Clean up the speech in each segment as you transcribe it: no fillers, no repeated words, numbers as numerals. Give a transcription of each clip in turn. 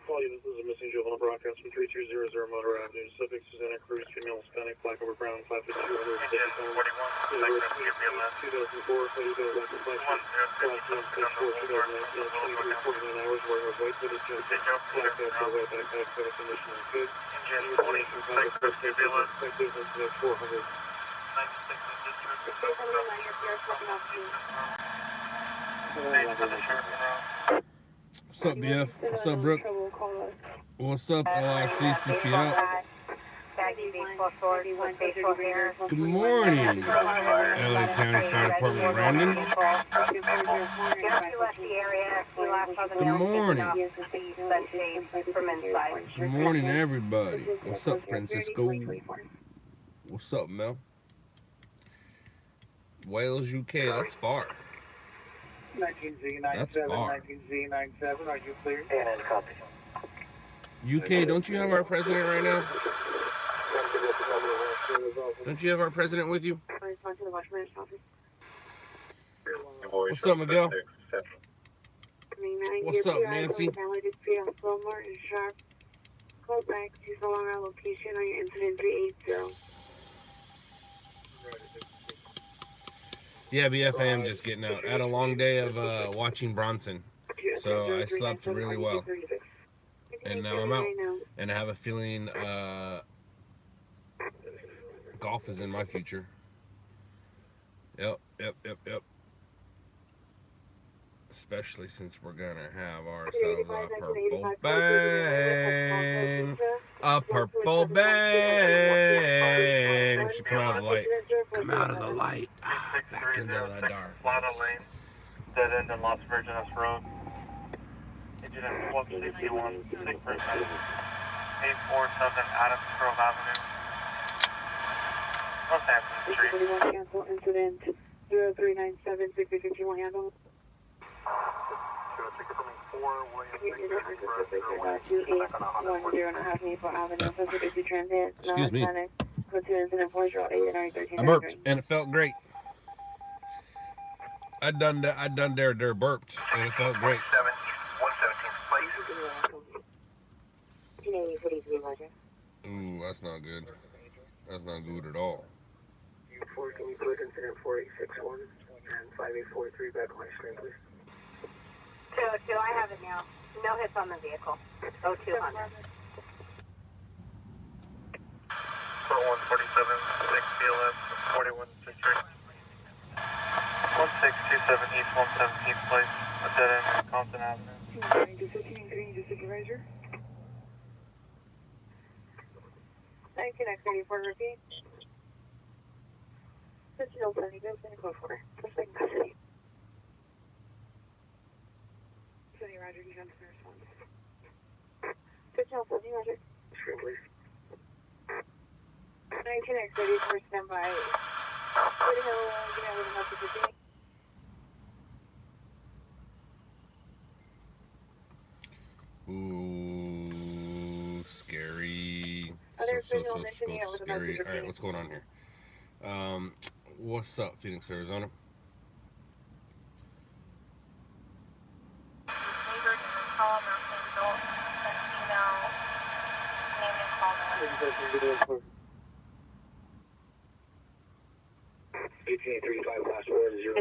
Quality, this is a missing juvenile broadcast from 3200 Motor Avenue. Subject Susanna Cruz, female Hispanic, black over brown, 5'2", 150 pounds. 2004, Toledo, license plate, class 1, stage 4, 2019, 23, 49 hours, wearing a white hooded jumpsuit, black vest, or white backpack, better condition and good. Information contact effective incident 400. What's up, BF? What's up, Brooke? What's up, LIC CPL? Good morning, LA County Fire Department, Brandon. Good morning. Good morning, everybody. What's up, Francisco? What's up, Mel? Wales, UK, that's far. 19Z97, That's far. 19Z97, are you clear? UK, don't you have our president right now? Don't you have our president with you? What's up, Miguel? What's up, Nancy? Call back to along our location on your incident 380. Yeah, BF, I am just getting out. I had a long day of watching Bronson, so I slept really well. And now I'm out. And I have a feeling golf is in my future. Yep. Especially since we're gonna have ourselves a purple bang. A purple bang. We should come out of the light. Come out of the light. Back into the dark. Lane, dead end on Las Virgenes Road. Engine at 1261, 6 person. 847 Adams Grove Avenue. Northampton Street. Cancel incident 0397 6351 handle. Excuse me. I burped and it felt great. I done there burped and it felt great. Ooh, that's not good. That's not good at all. U4, can you put incident 4861 and 5843 back on my screen, please? 202, I have it now. No hits on the vehicle. 0200. 4147, 6 BLS, 4163. 1627 East 117th Place, a dead end on Compton Avenue. 15 to supervisor. 19X34 repeat. 1530, go for suspect custody. City Roger, you have the response. 1530, Roger. Screen, please. 19X34, stand by. City Hill, get out with a message with me. Ooh, scary. So scary. All right, what's going on here? What's up, Phoenix, Arizona?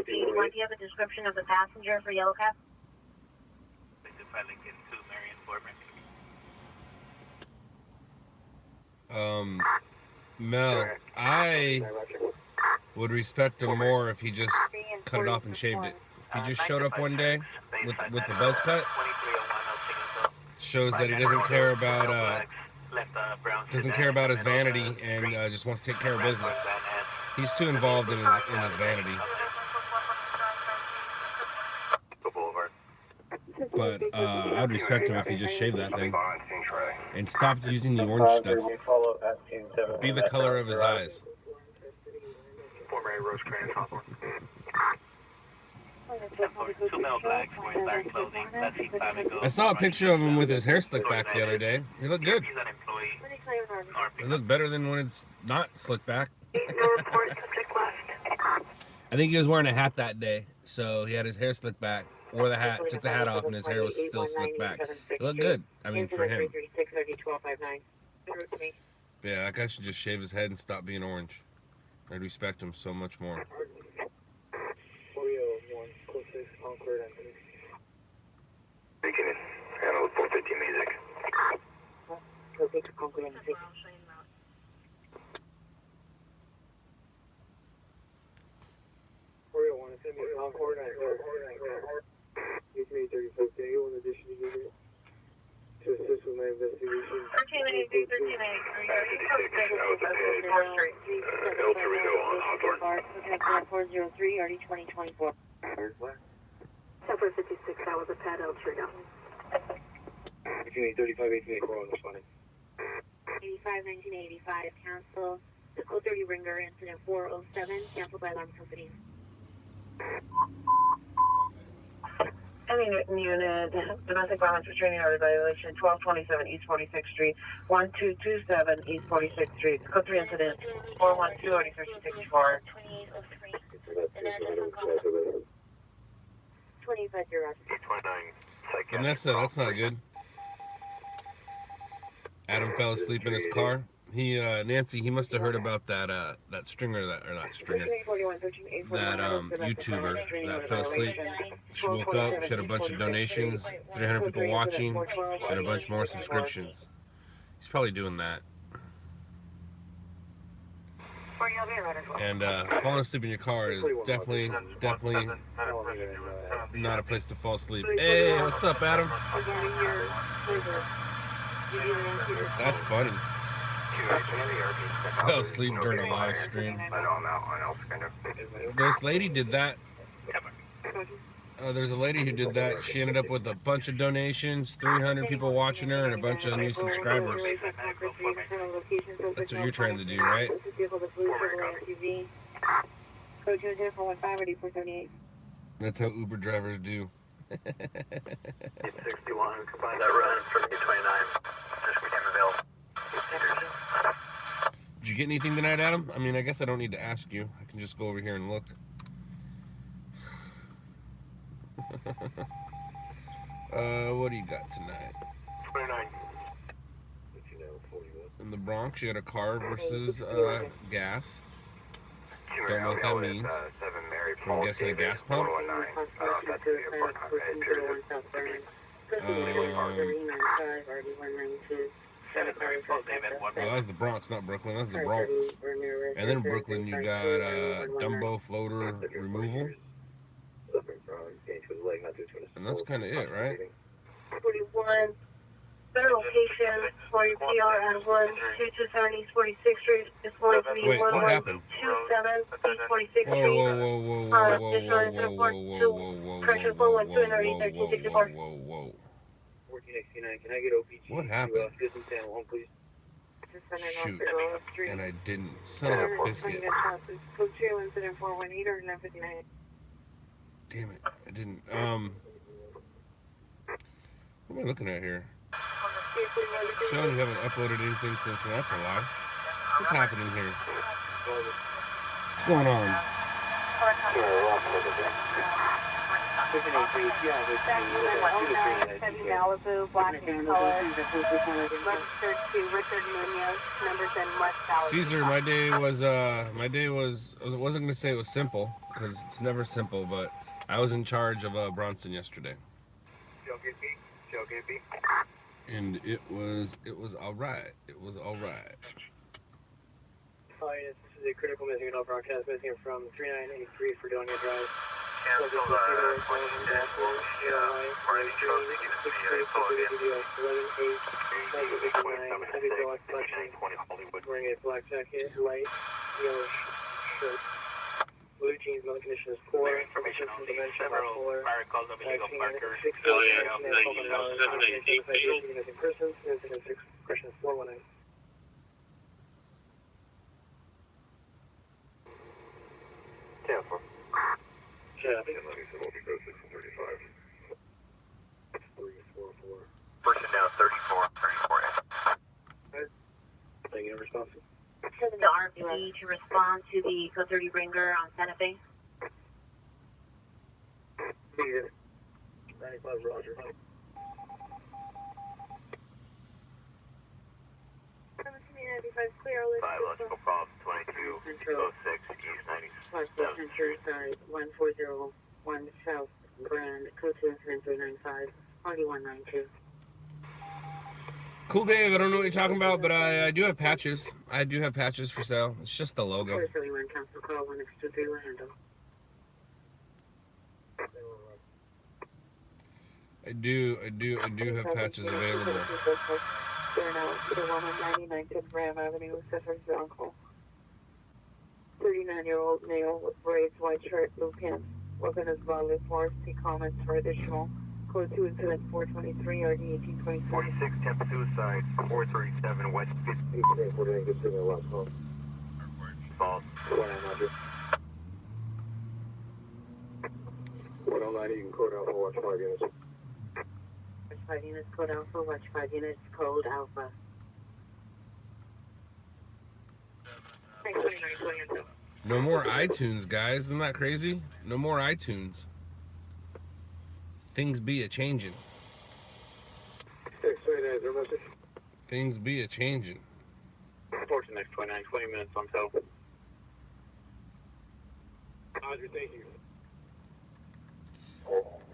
Do you have a description of the passenger for Yellow Cab? Mel, I would respect him more if he just cut it off and shaved it. If he just showed up one day with the buzz cut, shows that he doesn't care about his vanity and just wants to take care of business. He's too involved in his vanity. But I'd respect him if he just shaved that thing and stopped using the orange stuff. Be the color of his eyes. I saw a picture of him with his hair slicked back the other day. He looked good. It looked better than when it's not slicked back. I think he was wearing a hat that day, so he had his hair slicked back. wore the hat, took the hat off, and his hair was still slicked back. It looked good. I mean, for him. Yeah, that guy should just shave his head and stop being orange. I'd respect him so much more. 401, code 6, Concord, Anthony. Making it. Handle 450 music. Code 6, Concord, Anthony. 401, it's going to be Concord, Anthony. 1835, can I get one addition to unit to assist with my investigation? 1393, 1393. El Torito on Hawthorne. 403, RD 2024. 10-456, that was a pad El Torito. 1835, 1884 on responding. 85, 1985, cancel. The code 30 ringer, incident 407, canceled by alarm company. Any unit, domestic violence restraining order violation, 1227 East 46th Street, 1227 East 46th Street. Code 3 incident, 412 RD 1364. 2803. 25 year old. 829. Vanessa, that's not good. Adam fell asleep in his car. He, Nancy, he must have heard about that, that stringer, that YouTuber that fell asleep. She woke up, she had a bunch of donations, 300 people watching, and a bunch more subscriptions. He's probably doing that. And, falling asleep in your car is definitely not a place to fall asleep. Hey, what's up, Adam? That's funny. Fell asleep during a live stream. This lady did that. There's a lady who did that. She ended up with a bunch of donations, 300 people watching her, and a bunch of new subscribers. That's what you're trying to do, right? That's how Uber drivers do. 861, find that run from 829. Just became available. Did you get anything tonight, Adam? I mean, I guess I don't need to ask you. I can just go over here and look. What do you got tonight? 29. In the Bronx, you got a car versus gas. Don't know what that means. I'm guessing a gas pump. Well, that's the Bronx, not Brooklyn. That's the Bronx. And then in Brooklyn, you got Dumbo floater removal. And that's kind of it, right? 41. Their location for your PR at 1227 East 46th Street is going to be 1127 East 46th Street. Pressure 412 and 1364. 1469, can I get OPG? What happened? San Juan, please? Shoot. And I didn't. Son of a biscuit. Code 2, incident 418 or 959. Damn it. I didn't. What am I looking at here? Sean, you haven't uploaded anything since, and that's a lie. What's happening here? What's going on? Malibu, black in color, registered to Richard Munoz, numbers in West Valley. Caesar, my day was, I wasn't going to say it was simple, because it's never simple, but I was in charge of Bronson yesterday. And it was alright. It was alright. Hi, this is a critical missing adult broadcast missing from 3983 Fredonia Drive. Cancel the 14 dash 4 for any shows they give us wearing a black jacket, light yellow shirt, blue jeans, medical condition is poor, information on the dimension several bipolar, fire calls of illegal markers. missing persons, incident 6, question 419. Yeah, I think it's 635. 344. Person down 34. Taking a response. The RPD to respond to the code 30 ringer on Santa Fe. 95, roger. 1795 clear. Biological pulse 2206 East 97. 1401 South Grand, code 2 395, 4192. Cool, Dave. I don't know what you're talking about, but I do have patches. I do have patches for sale. It's just the logo. 471 Council Call 1623 will handle. I do have patches available. They're now to the woman 99 to Graham Avenue, Cesar's uncle. 39-year-old male with braids, white shirt, blue pants. Weapon is bodily force. See comments for additional. Code 2 incident 423 RD 1827. 46 temp suicide 437 West 50. 49, good signal, last call. False. 49, roger. 109, you can code Alpha, watch 5 units. Watch 5 units, code Alpha. Watch 5 units, code Alpha. 29, No more iTunes, guys. Isn't that crazy? No more iTunes. Things be a changing. 629, is there a message? Things be a changing. Fortune next 29, 20 minutes on cell. Roger, thank you.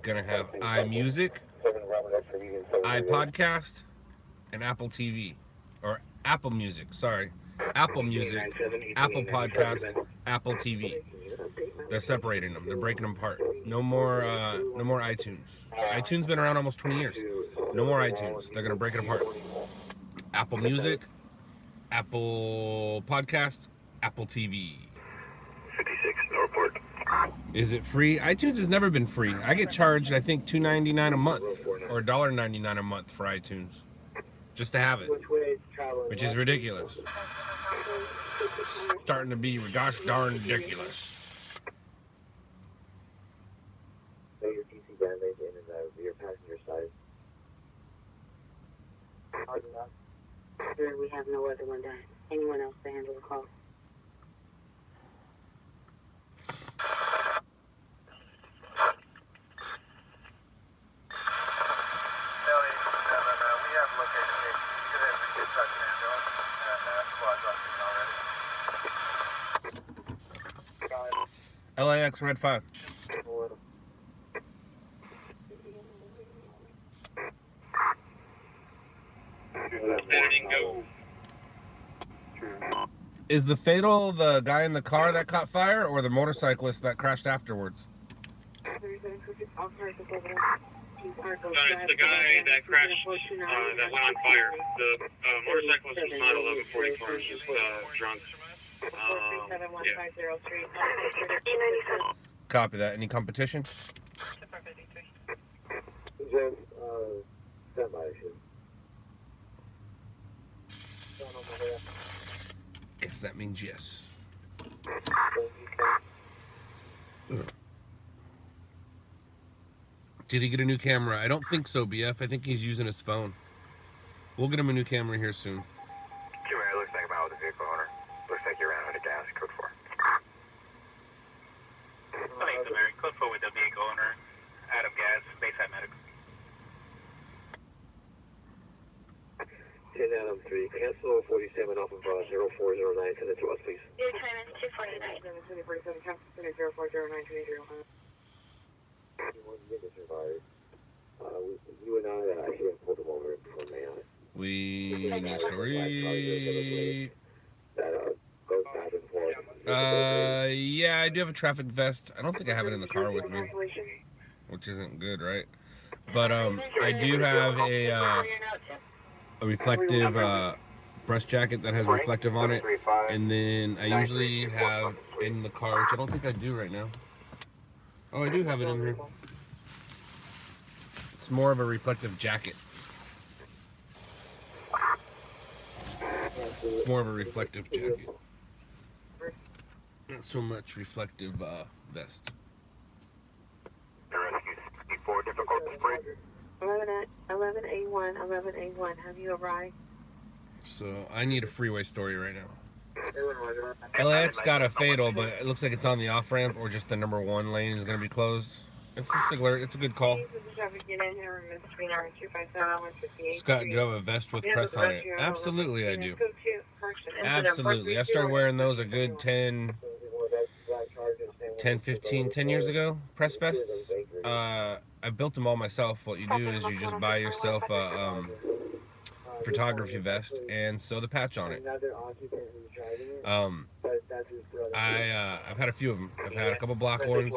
Gonna have iMusic, 7 Robert X for medium, 7 iPodcast, and Apple TV. Or Apple Music, sorry. Apple Music, Apple Podcast, Apple TV. They're separating them. They're breaking them apart. No more iTunes. iTunes been around almost 20 years. No more iTunes. They're gonna break it apart. Apple Music, Apple Podcast, Apple TV. 56 Northport. Is it free? iTunes has never been free. I get charged, I think, $2.99 a month or $1.99 a month for iTunes, just to have it, Which way is traveling? which is ridiculous. Starting to be gosh darn ridiculous. Know your DC damage in and your passenger side. Sir, we have no other one to anyone else to handle the call. We have located it. You could have reconstruct an ambulance and squad's up already. LAX Red 5. Is the fatal the guy in the car that caught fire or the motorcyclist that crashed afterwards? It's the guy that crashed, that went on fire. The motorcyclist was not 1144, he was just drunk. Yeah. Copy that. Any competition? Stand by, Guess that means yes. Did he get a new camera? I don't think so, BF. I think he's using his phone. We'll get him a new camera here soon. It looks like I'm out with the vehicle owner. Looks like you ran out of gas. Code 4. Thanks, Mary. Code 4 with the vehicle owner. Out of gas. Bayside Medical. 10 Adam 3. Cancel 47 off of 0409. Send it to us, please. Your time is 249. 47 Council Center 0409 280. You and I actually pulled him over from me. We story. That goes back and forth. Yeah, I do have a traffic vest. I don't think I have it in the car with me, which isn't good, right? But I do have a reflective breast jacket that has reflective on it, and then I usually have in the car, which I don't think I do right now. Oh, I do have it in there. It's more of a reflective jacket. It's more of a reflective jacket. Not so much reflective vest. Before difficult to break. 11A1, have you arrived? So I need a freeway story right now. LAX got a fatal, but it looks like it's on the off ramp, or just the number 1 lane is going to be closed. It's just alert. It's a good call. Scott, do you have a vest with press on it? Absolutely, I do. Absolutely. I started wearing those a good 10, 15, 10 years ago. Press vests. I built them all myself. What you do is you just buy yourself a photography vest and sew the patch on it. I've had a few of them. I've had a couple black ones.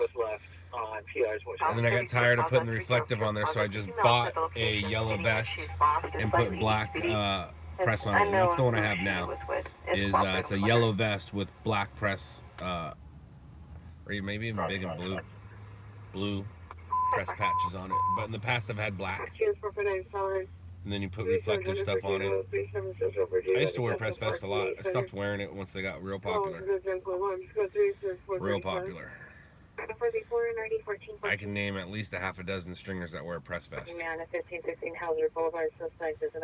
And then I got tired of putting the reflective on there, so I just bought a yellow vest and put black press on it. And that's the one I have now. It's a yellow vest with black press, or maybe even big and blue press patches on it. But in the past, I've had black. And then you put reflective stuff on it. I used to wear press vests a lot. I stopped wearing it once they got real popular. Real popular. I can name at least a half a dozen stringers that wear a press vest.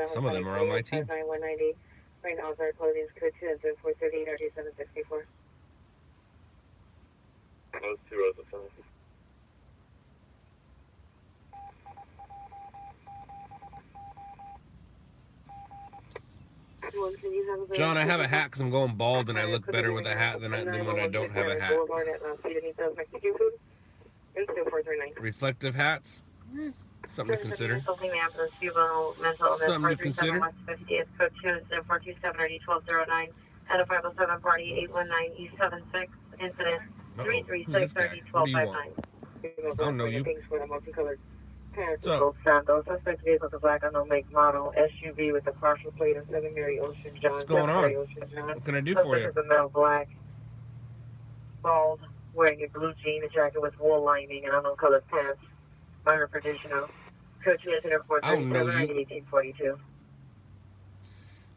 Some of them are on my team. Right now, our clothing is code 2 and 438 RD764. Those 2 rows of 7. John, I have a hat because I'm going bald and I look better with a hat than when I don't have a hat. Reflective hats? Something to consider. Something to consider. Code 2 is 427 RD1209 at a 507 party 819 East 76 incident 336 RD1259. I don't know you. What's up? Santos, suspect vehicle to black unknown make model SUV with a partial plate of secondary Ocean John. What's going on? What can I do for you? Suspect is a male black, bald, wearing a blue jean, a jacket with wool lining, and unknown colored pants. Minor for additional. Code 2 incident 437 1842.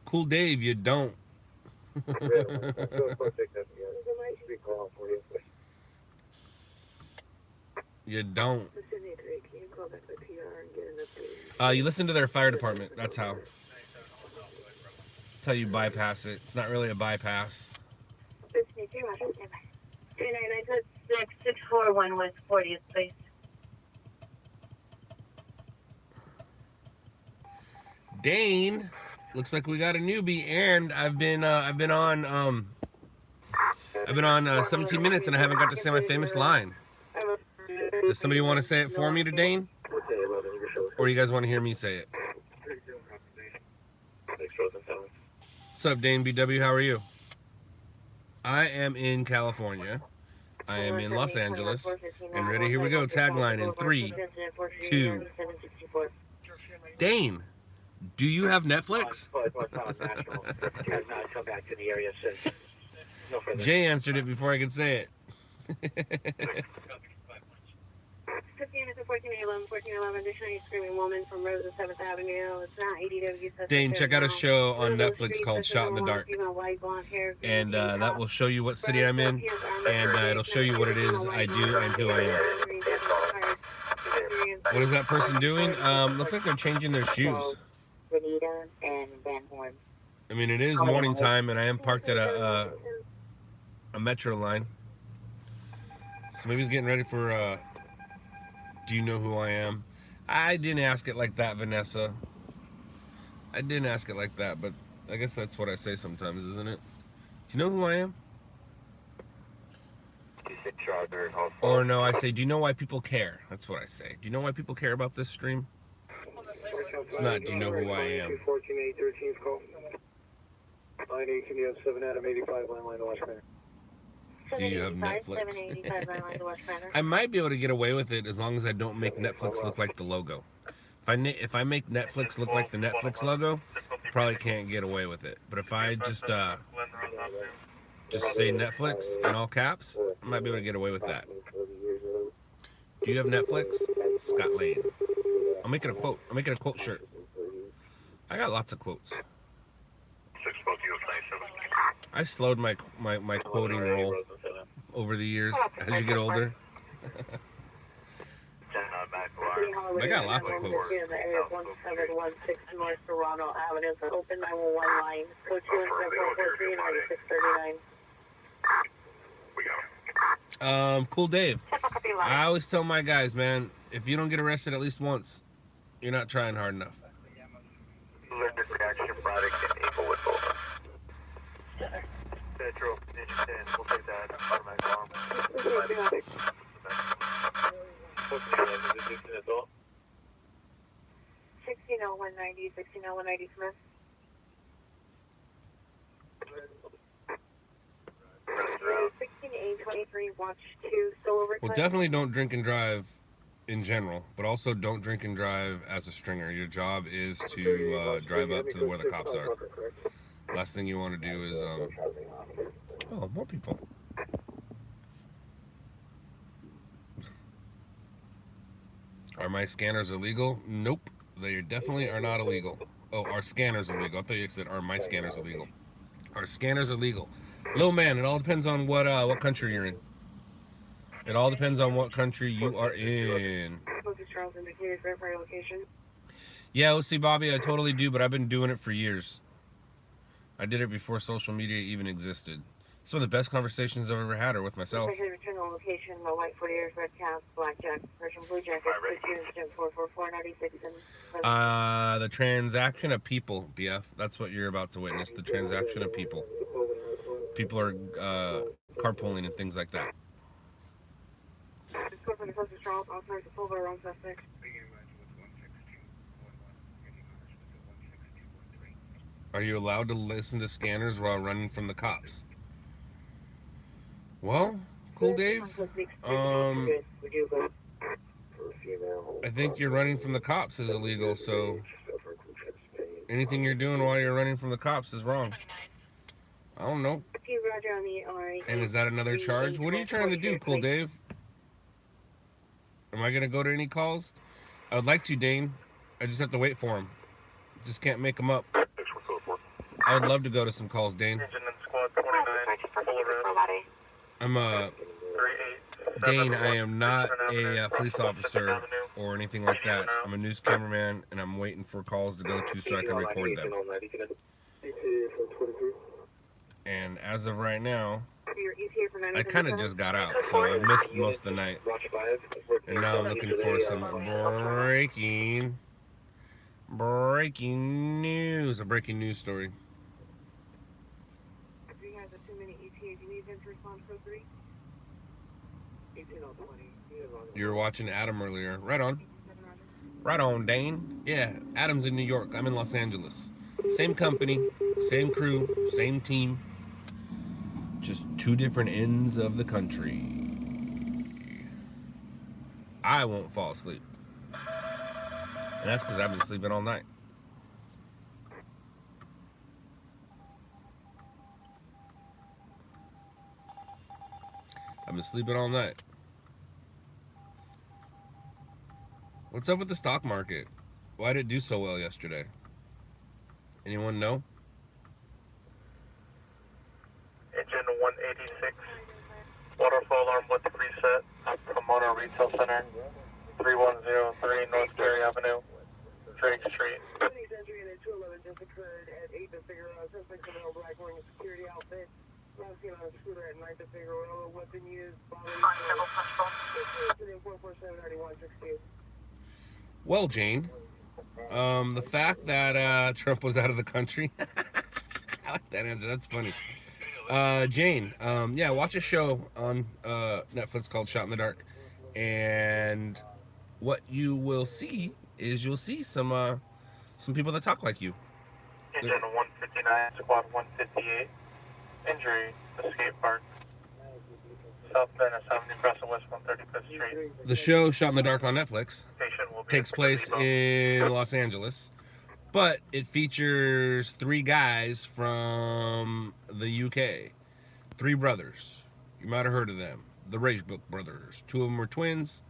Cool Dave, you don't. You don't. You listen to their fire department. That's how. That's how you bypass it. It's not really a bypass. 641 West 40th, please. Dane, looks like we got a newbie, and I've been on 17 minutes and I haven't got to say my famous line. Does somebody want to say it for me to Dane? Or you guys want to hear me say it? What's up, Dane BW? How are you? I am in California. I am in Los Angeles. And ready, here we go. Tagline in 3, 2. Dane, do you have Netflix? Jay answered it before I could say it. 1411, additionally screaming woman from Rose of 7th Avenue. It's not ADW. Dane, check out a show on Netflix called Shot in the Dark. And that will show you what city I'm in. And it'll show you what it is I do and who I am. What is that person doing? Looks like they're changing their shoes. I mean, it is morning time and I am parked at a metro line. So maybe he's getting ready for do you know who I am? I didn't ask it like that, Vanessa. I didn't ask it like that, but I guess that's what I say sometimes, isn't it? Do you know who I am? Or no, I say, do you know why people care? That's what I say. Do you know why people care about this stream? It's not, do you know who I am? 14-8-13's call. Line 18, you have 7 Adam 85, line to West Banner. Do you have Netflix? I might be able to get away with it as long as I don't make Netflix look like the logo. If I make Netflix look like the Netflix logo, probably can't get away with it. But if I just say Netflix in all caps, I might be able to get away with that. Do you have Netflix? Scott Lane. I'll make it a quote. I'll make it a quote shirt. I got lots of quotes. I slowed my quoting roll over the years as you get older. I got lots of quotes. 1716 North Toronto Avenue, open 911 line, code 2 and 443 and 639. Cool Dave. I always tell my guys, man, if you don't get arrested at least once, you're not trying hard enough. Allergic reaction product and Eagle Boulevard. Central, Ninja 10, we'll take that. Automatic alarm. What's the name of the Dixon adult? 160190, 160190 Smith. Running 16A23, watch 2, solo return. Well, definitely don't drink and drive in general, but also don't drink and drive as a stringer. Your job is to drive up to where the cops are. Last thing you want to do is, oh, more people. Are my scanners illegal? Nope, they definitely are not illegal. Oh, our scanners illegal. I thought you said, are my scanners illegal? Our scanners illegal. Little man, it all depends on what country you're in. It all depends on what country you are in. Charles indicated for location. Yeah, let's see, Bobby, I totally do, but I've been doing it for years. I did it before social media even existed. Some of the best conversations I've ever had are with myself. Return to location, the white 48ers, red caps, blackjack, Persian blue jacket, 44496. The transaction of people, BF. That's what you're about to witness. The transaction of people. People are carpooling and things like that. Are you allowed to listen to scanners while running from the cops? Well, Cool Dave, I think you're running from the cops is illegal, so anything you're doing while you're running from the cops is wrong. I don't know. And is that another charge? What are you trying to do, Cool Dave? Am I going to go to any calls? I would like to, Dane. I just have to wait for them. Just can't make them up. I would love to go to some calls, Dane. I'm Dane, I am not a police officer or anything like that. I'm a news cameraman, and I'm waiting for calls to go to so I can record them. And as of right now, I kind of just got out, so I missed most of the night. And now I'm looking for some breaking news, a breaking news story. You were watching Adam earlier. Right on. Right on, Dane. Yeah, Adam's in New York. I'm in Los Angeles. Same company, same crew, same team. Just two different ends of the country. I won't fall asleep. And that's because I've been sleeping all night. I've been sleeping all night. What's up with the stock market? Why did it do so well yesterday? Anyone know? Engine 186. Waterfall alarm with the preset. Pomona Retail Center. 3103 North Gary Avenue. Drake Street. Well, Jane, the fact that Trump was out of the country, I like that answer. That's funny. Jane, yeah, watch a show on Netflix called Shot in the Dark, and what you will see is you'll see some people that talk like you. Engine 159, Squad 158. Injury, Escape Park. South Bend Avenue, across the West 135th Street. The show Shot in the Dark on Netflix takes place in Los Angeles, but it features three guys from the UK. Three brothers. You might have heard of them. The Ragebook brothers. Two of them are twins,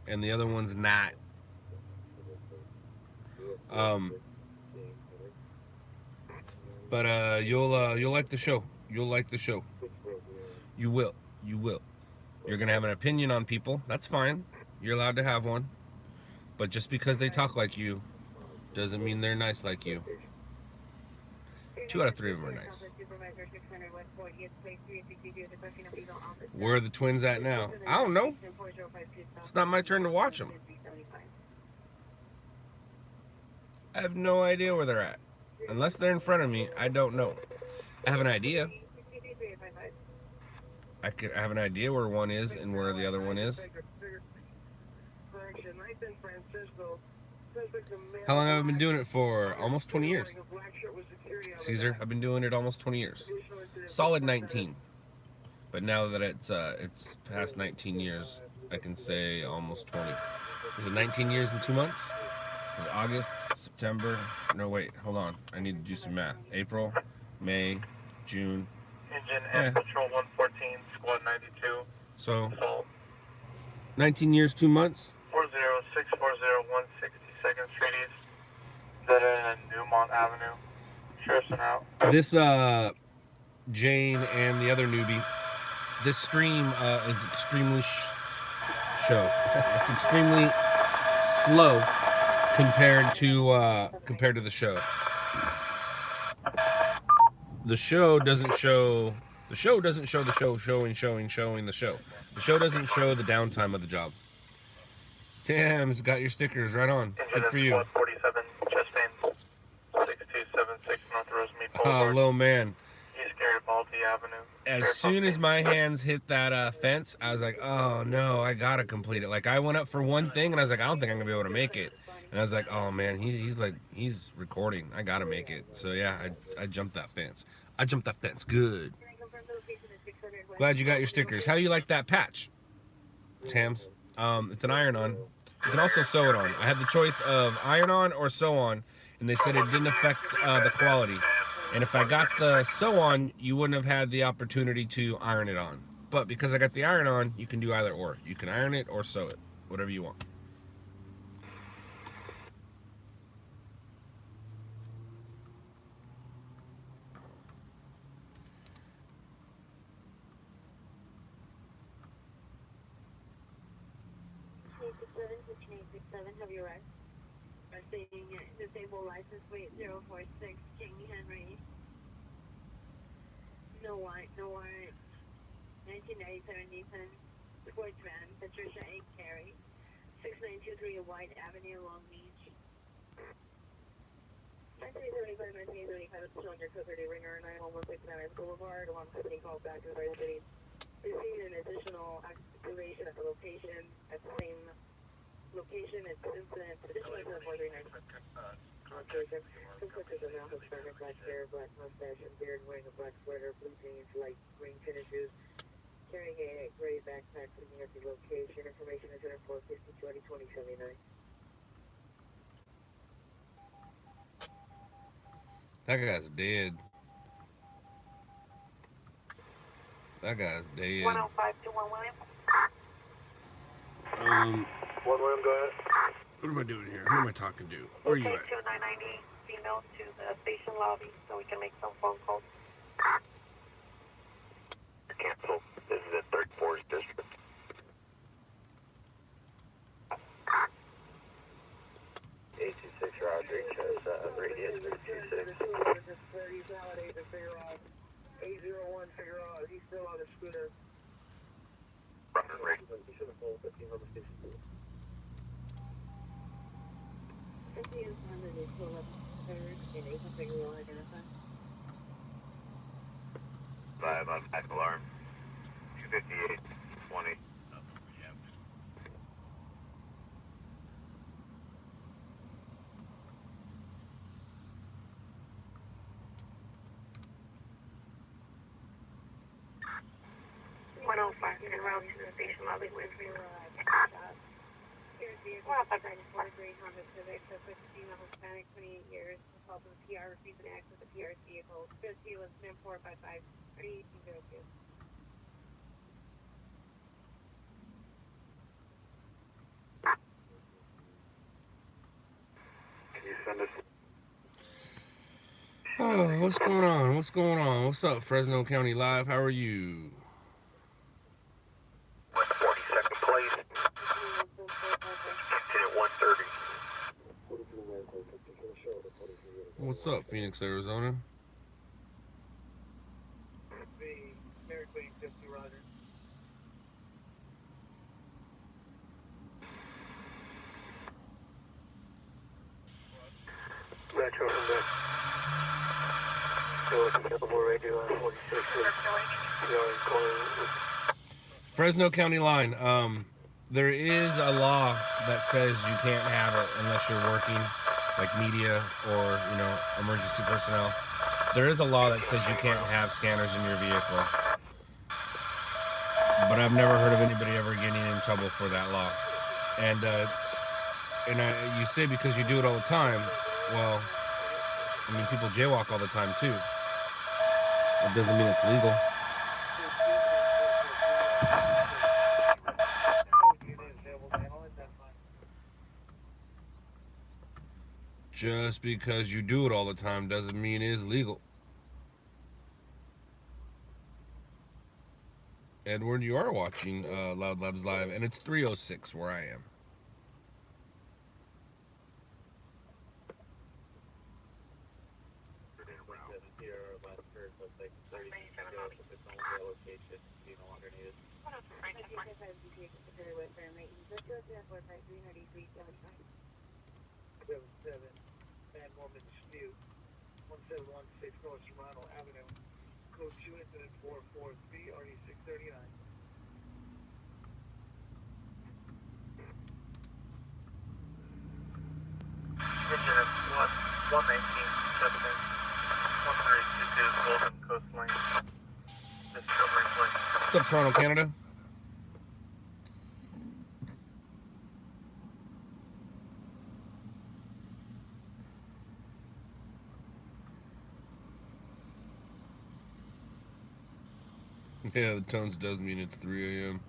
and the other one's not. But you'll like the show. You'll like the show. You will. You will. You're gonna have an opinion on people. That's fine. You're allowed to have one. But just because they talk like you doesn't mean they're nice like you. 2 out of 3 of them are nice. Where are the twins at now? I don't know. It's not my turn to watch them. I have no idea where they're at. Unless they're in front of me, I don't know. I have an idea. I have an idea where one is and where the other one is. How long have I been doing it for? Almost 20 years. Caesar, I've been doing it almost 20 years. Solid 19. But now that it's past 19 years, I can say almost 20. Is it 19 years and 2 months? Is it August, September? No, wait, hold on. I need to do some math. April, May, June. Engine and Patrol 114, Squad 92. So, Assault. 19 years, 2 months? 40640 162nd Street East. That in Newmont Avenue. Sheriff's en route. This, Jane and the other newbie, this stream is extremely it's extremely slow compared to the show. The show doesn't show the show showing the show. The show doesn't show the downtime of the job. Tams, got your stickers right on. Good for you. 47 Chastain 6276 North Rosemead Boulevard. Hello, man. East Garibaldi Avenue. As soon as my hands hit that fence, I was like, oh no, I gotta complete it. Like, I went up for one thing and I was like, I don't think I'm gonna be able to make it. And I was like, oh man, he's recording. I gotta make it. So yeah, I jumped that fence. I jumped that fence good. Glad you got your stickers. How do you like that patch, Tams? It's an iron-on. You can also sew it on. I had the choice of iron-on or sew-on, and they said it didn't affect the quality. And if I got the sew-on, you wouldn't have had the opportunity to iron it on. But because I got the iron-on, you can do either or. You can iron it or sew it, whatever you want. Have you arrived? I'm seeing disabled license plate 046 King Henry. No warrant. 1997 Nissan sports van, Patricia A. Carey, 6923 White Avenue, Long Beach. 1935 is showing your code 30 Ringer 9116 Boulevard. One company called back to the right city. Received an additional activation at the location at the same location. It's incident additional incident 439. Some pictures of now Hispanic, black hair, black mustache and beard, wearing a black sweater, blue jeans, light green tennis shoes, carrying a gray backpack, leaving at the location. Information is in 450 2079. That guy's dead. That guy's dead. 10521 William. One William, go ahead. What am I doing here? Who am I talking to? Where are you at? 2990 female to the station lobby so we can make some phone calls. Cancel. This is the 34th district. Roger, radius 326. 801, figure out, he's still on the scooter. Roger, right. Five on back alarm. 258, 20. En route to the station lobby with me. Honda Civic, female Hispanic, 28 years, assault with PR, received an accident with the PR's vehicle. PRC was 455 3802. Can you send us? Oh, what's going on? What's going on? What's up, Fresno County Live? How are you? 42nd place. Incident 130. What's up, Phoenix, Arizona? Metro from there. So it's available radio on 46. Fresno County line. There is a law that says you can't have it unless you're working, like media or, you know, emergency personnel. There is a law that says you can't have scanners in your vehicle. But I've never heard of anybody ever getting in trouble for that law. And you say because you do it all the time, well, I mean, people jaywalk all the time too. It doesn't mean it's legal. Just because you do it all the time doesn't mean it's legal. Edward, you are watching Loud Labs Live, and it's 3:06 where I am. Mormon dispute, 1716 North Serrano Avenue, code 2 incident 443, RD 639. Engine is 119, 1322 Golden Coast Lane. Discovery Point. What's up, Toronto, Canada? Yeah, the tones does mean it's 3 a.m.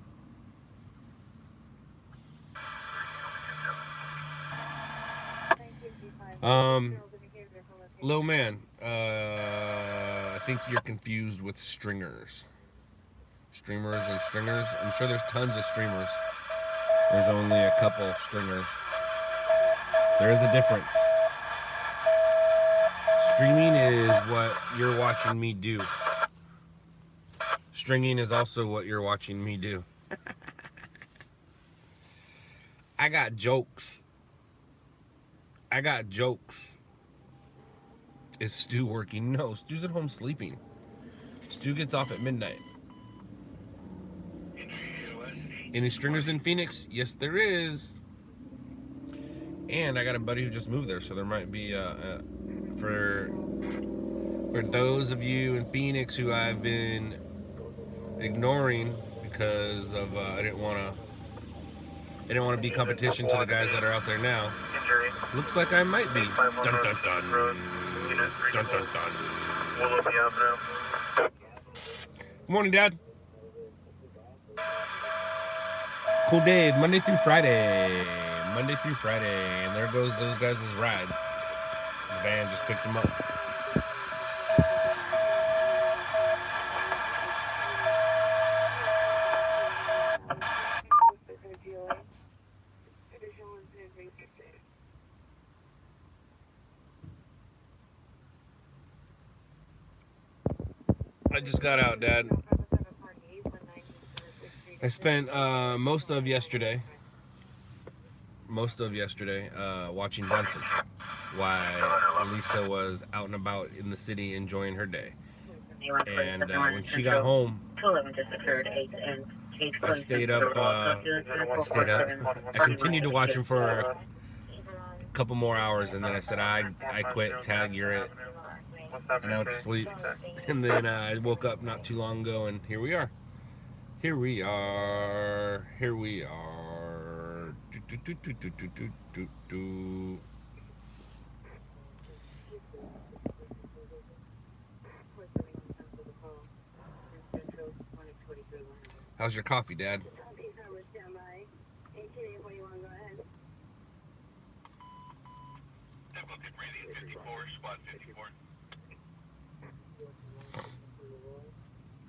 Low man, I think you're confused with stringers. Streamers and stringers. I'm sure there's tons of streamers. There's only a couple stringers. There is a difference. Streaming is what you're watching me do. Stringing is also what you're watching me do. I got jokes. I got jokes. Is Stu working? No, Stu's at home sleeping. Stu gets off at midnight. Any stringers in Phoenix? Yes, there is. And I got a buddy who just moved there, so there might be for those of you in Phoenix who I've been ignoring because of I didn't want to be competition to the guys that are out there now. Looks like I might be. Dun dun dun. Dun dun dun. Good morning, Dad. Cool Dave, Monday through Friday. Monday through Friday. And there goes those guys' ride. The van just picked them up. I just got out, Dad. I spent most of yesterday watching Brunson while Lisa was out and about in the city enjoying her day. And when she got home, I stayed up. I continued to watch him for a couple more hours, and then I said, I quit. Tag, you're it. And I went to sleep. And then I woke up not too long ago, and here we are. Here we are. Here we are. How's your coffee, Dad?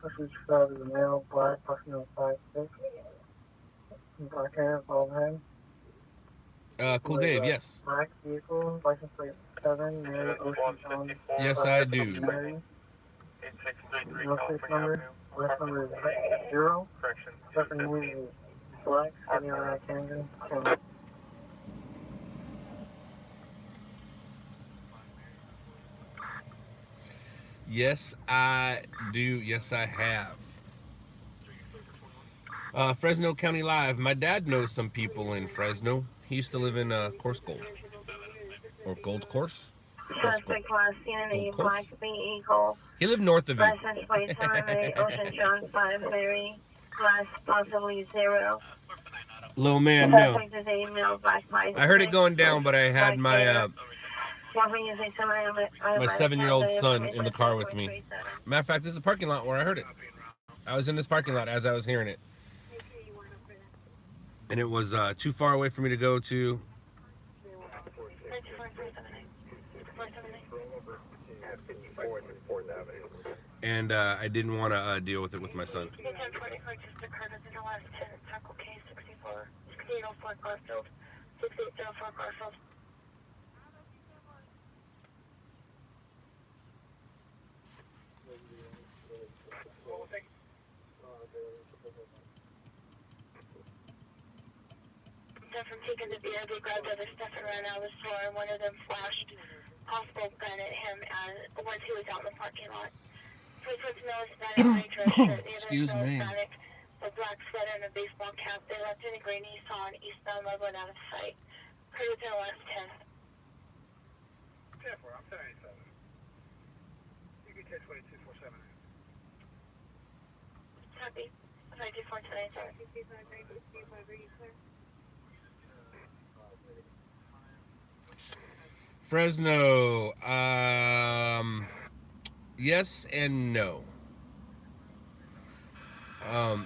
Person described as a male, black, person 5'6", black hair, bald head. Cool Dave, yes. Black vehicle, license plate 7, Mary Ocean John. Yes, I do. No plate number, last number is 0. Second move is black, heavy on right handed. Yes, I do. Yes, I have. Fresno County Live. My dad knows some people in Fresno. He used to live in Course Gold. Or Gold Course? Suspect last seen in a Gold Black Course? Bee Eagle. He lived north of you. License plate Sunday, Ocean John 530, class possibly 0. Little man, no. Suspect is a male black license. I heard it going down, but I had my my 7-year-old son in the car with me. Matter of fact, this is the parking lot where I heard it. I was in this parking lot as I was hearing it. And it was too far away for me to go to. And I didn't want to deal with it with my son. From taking the beer, they grabbed other stuff and ran out of the store, and one of them flashed possible gun at him once he was out in the parking lot. First one's no Hispanic, gray dress shirt. The other Excuse no me. Hispanic, a black sweater and a baseball cap. They left in a gray Nissan eastbound Loveland out of sight. Heard within the last 10. 10-4, I'm 1087. You can catch 2247. Copy. 524 Fresno, yes and no.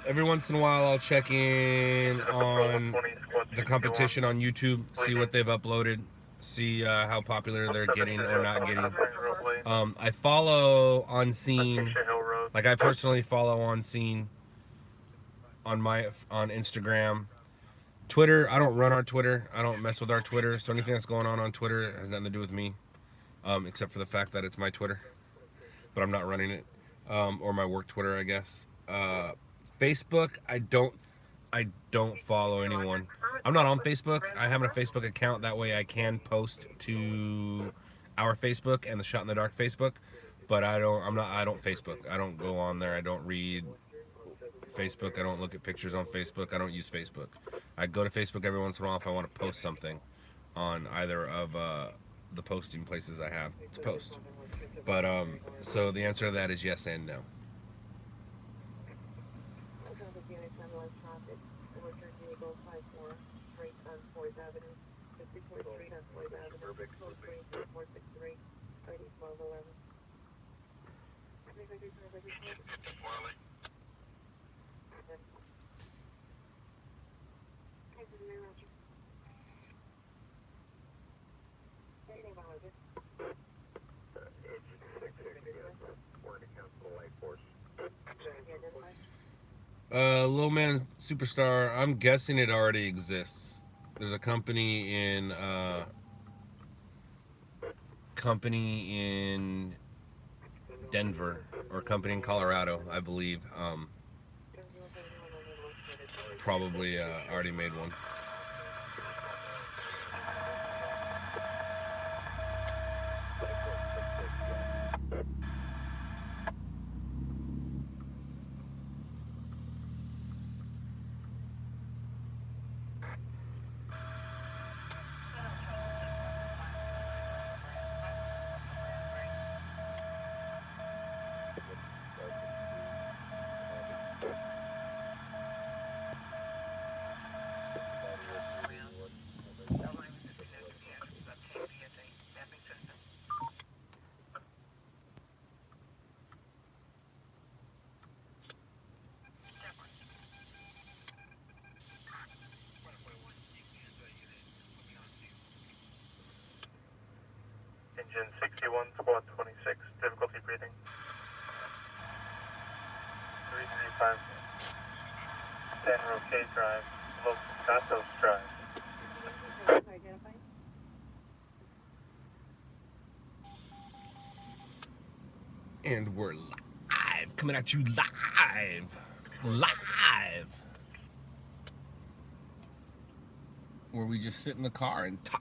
Every once in a while I'll check in on the competition on YouTube, see what they've uploaded, see how popular they're getting or not getting. I follow On Scene, like I personally follow On Scene on Instagram. Twitter, I don't run our Twitter. I don't mess with our Twitter. So anything that's going on Twitter has nothing to do with me, except for the fact that it's my Twitter, but I'm not running it, or my work Twitter, I guess. Facebook, I don't follow anyone. I'm not on Facebook. I have a Facebook account. That way I can post to our Facebook and the Shot in the Dark Facebook, but I don't Facebook. I don't go on there. I don't read Facebook. I don't look at pictures on Facebook. I don't use Facebook. I go to Facebook every once in a while if I want to post something on either of the posting places I have to post. But so the answer to that is yes and no. Little Man Superstar, I'm guessing it already exists. There's a company in Denver, or a company in Colorado, I believe. Probably already made one. Engine 61, squad 26, difficulty breathing. 335, San Roque Drive, Los Gatos Drive. And we're live, coming at you live, where we just sit in the car and talk.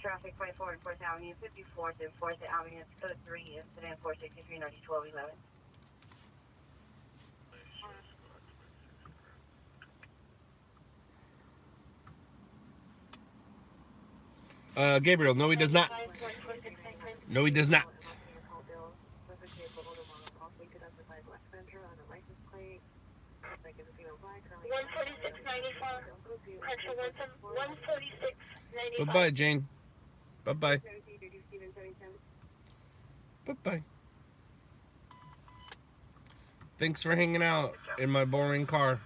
Traffic 24 and 4th Avenue, 54th and 4th Avenue, code 3, incident 463 90 12 11. Gabriel, no he does not. No he does not. Bye-bye, Jane. Bye-bye. Bye-bye. Thanks for hanging out in my boring car,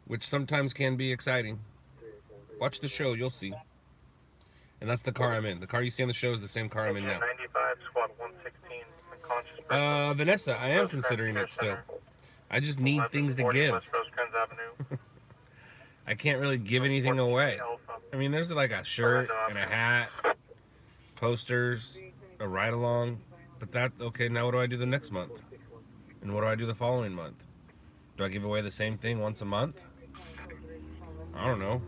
which sometimes can be exciting. Watch the show, you'll see. And that's the car I'm in. The car you see on the show is the same car I'm in now. 95, squad 116, unconscious. Vanessa, I am considering it still. I just need things to give. West Rosecrans Avenue. I can't really give anything away. I mean, there's like a shirt and a hat, posters, a ride-along. But that's okay. Now what do I do the next month? And what do I do the following month? Do I give away the same thing once a month? I don't know.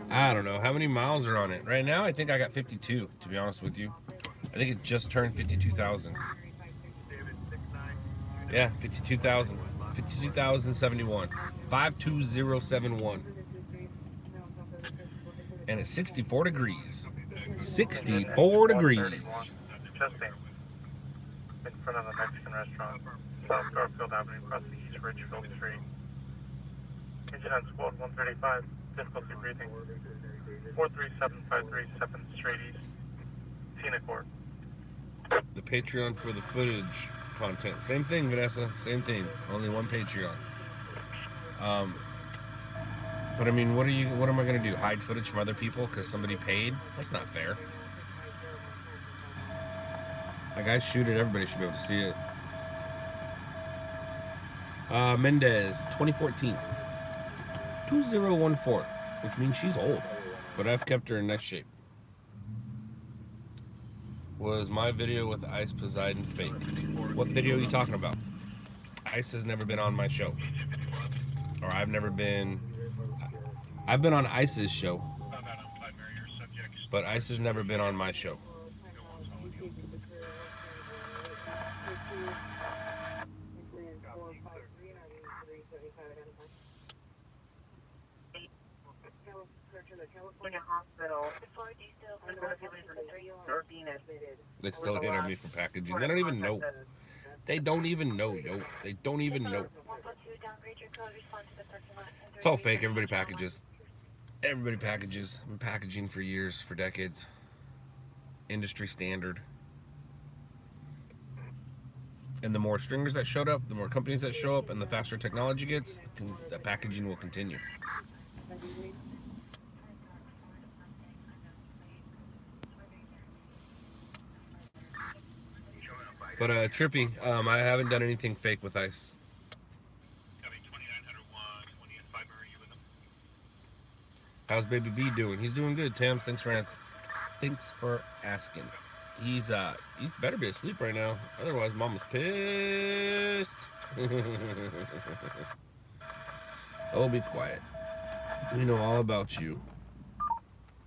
I don't know. How many miles are on it? Right now, I think I got 52, to be honest with you. I think it just turned 52,000. Yeah, 52,000. 52,071. 52071. And it's 64 degrees. 64 degrees. Adjusting. In front of the Mexican restaurant. South Garfield Avenue, across the East Ridgefield Street. Engine on squad 135. Difficulty breathing. 43753 7th Street East. Tina Court. The Patreon for the footage content. Same thing, Vanessa. Same thing. Only one Patreon. But I mean, what am I gonna do? Hide footage from other people because somebody paid? That's not fair. Like, I shoot it, everybody should be able to see it. Mendez, 2014. 2014, which means she's old, but I've kept her in nice shape. Was my video with Ice Poseidon fake? What video are you talking about? Ice has never been on my show. Or I've been on Ice's show. But Ice has never been on my show. California Hospital. They still hit on me for packaging. They don't even know. They don't even know, yo. They don't even know. It's all fake. Everybody packages. Everybody packages. I've been packaging for years, for decades. Industry standard. And the more stringers that showed up, the more companies that show up, and the faster technology gets, the packaging will continue. But Trippy, I haven't done anything fake with Ice. How's Baby B doing? He's doing good, Tams. Thanks for asking. He better be asleep right now. Otherwise, Mama's pissed. Oh, be quiet. We know all about you.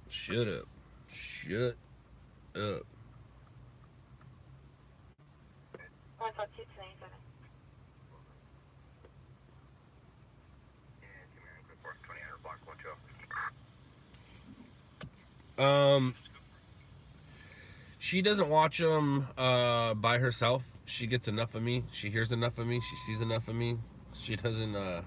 Shut up. Shut up. She doesn't watch them by herself. She gets enough of me. She hears enough of me. She sees enough of me. She doesn't.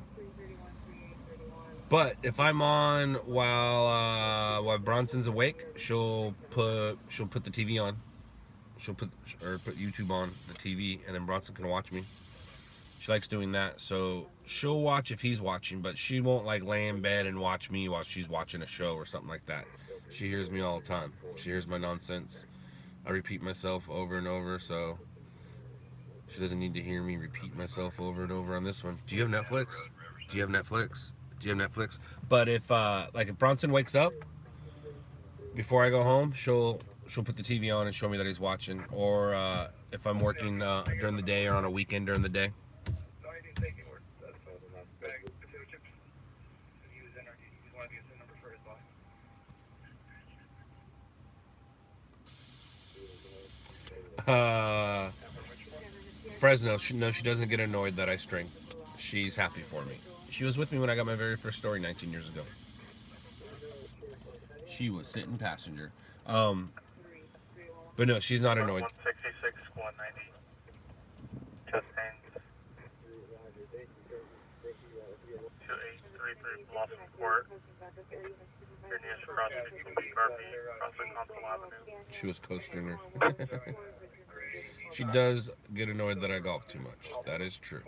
But if I'm on while Bronson's awake, she'll put the TV on. She'll put YouTube on the TV, and then Bronson can watch me. She likes doing that, so she'll watch if he's watching, but she won't like lay in bed and watch me while she's watching a show or something like that. She hears me all the time. She hears my nonsense. I repeat myself over and over, so she doesn't need to hear me repeat myself over and over on this one. Do you have Netflix? Do you have Netflix? Do you have Netflix? But if Bronson wakes up before I go home, she'll she'll put the TV on and show me that he's watching, or if I'm working during the day or on a weekend during the day. Fresno, she doesn't get annoyed that I string. She's happy for me. She was with me when I got my very first story 19 years ago. She was sitting passenger. But no, she's not annoyed. 166, 190. Chastain. 2833 Blossom Court. Your nearest crossing will be Garvey, crossing Consul Avenue. She was co-stringer. She does get annoyed that I golf too much. That is true.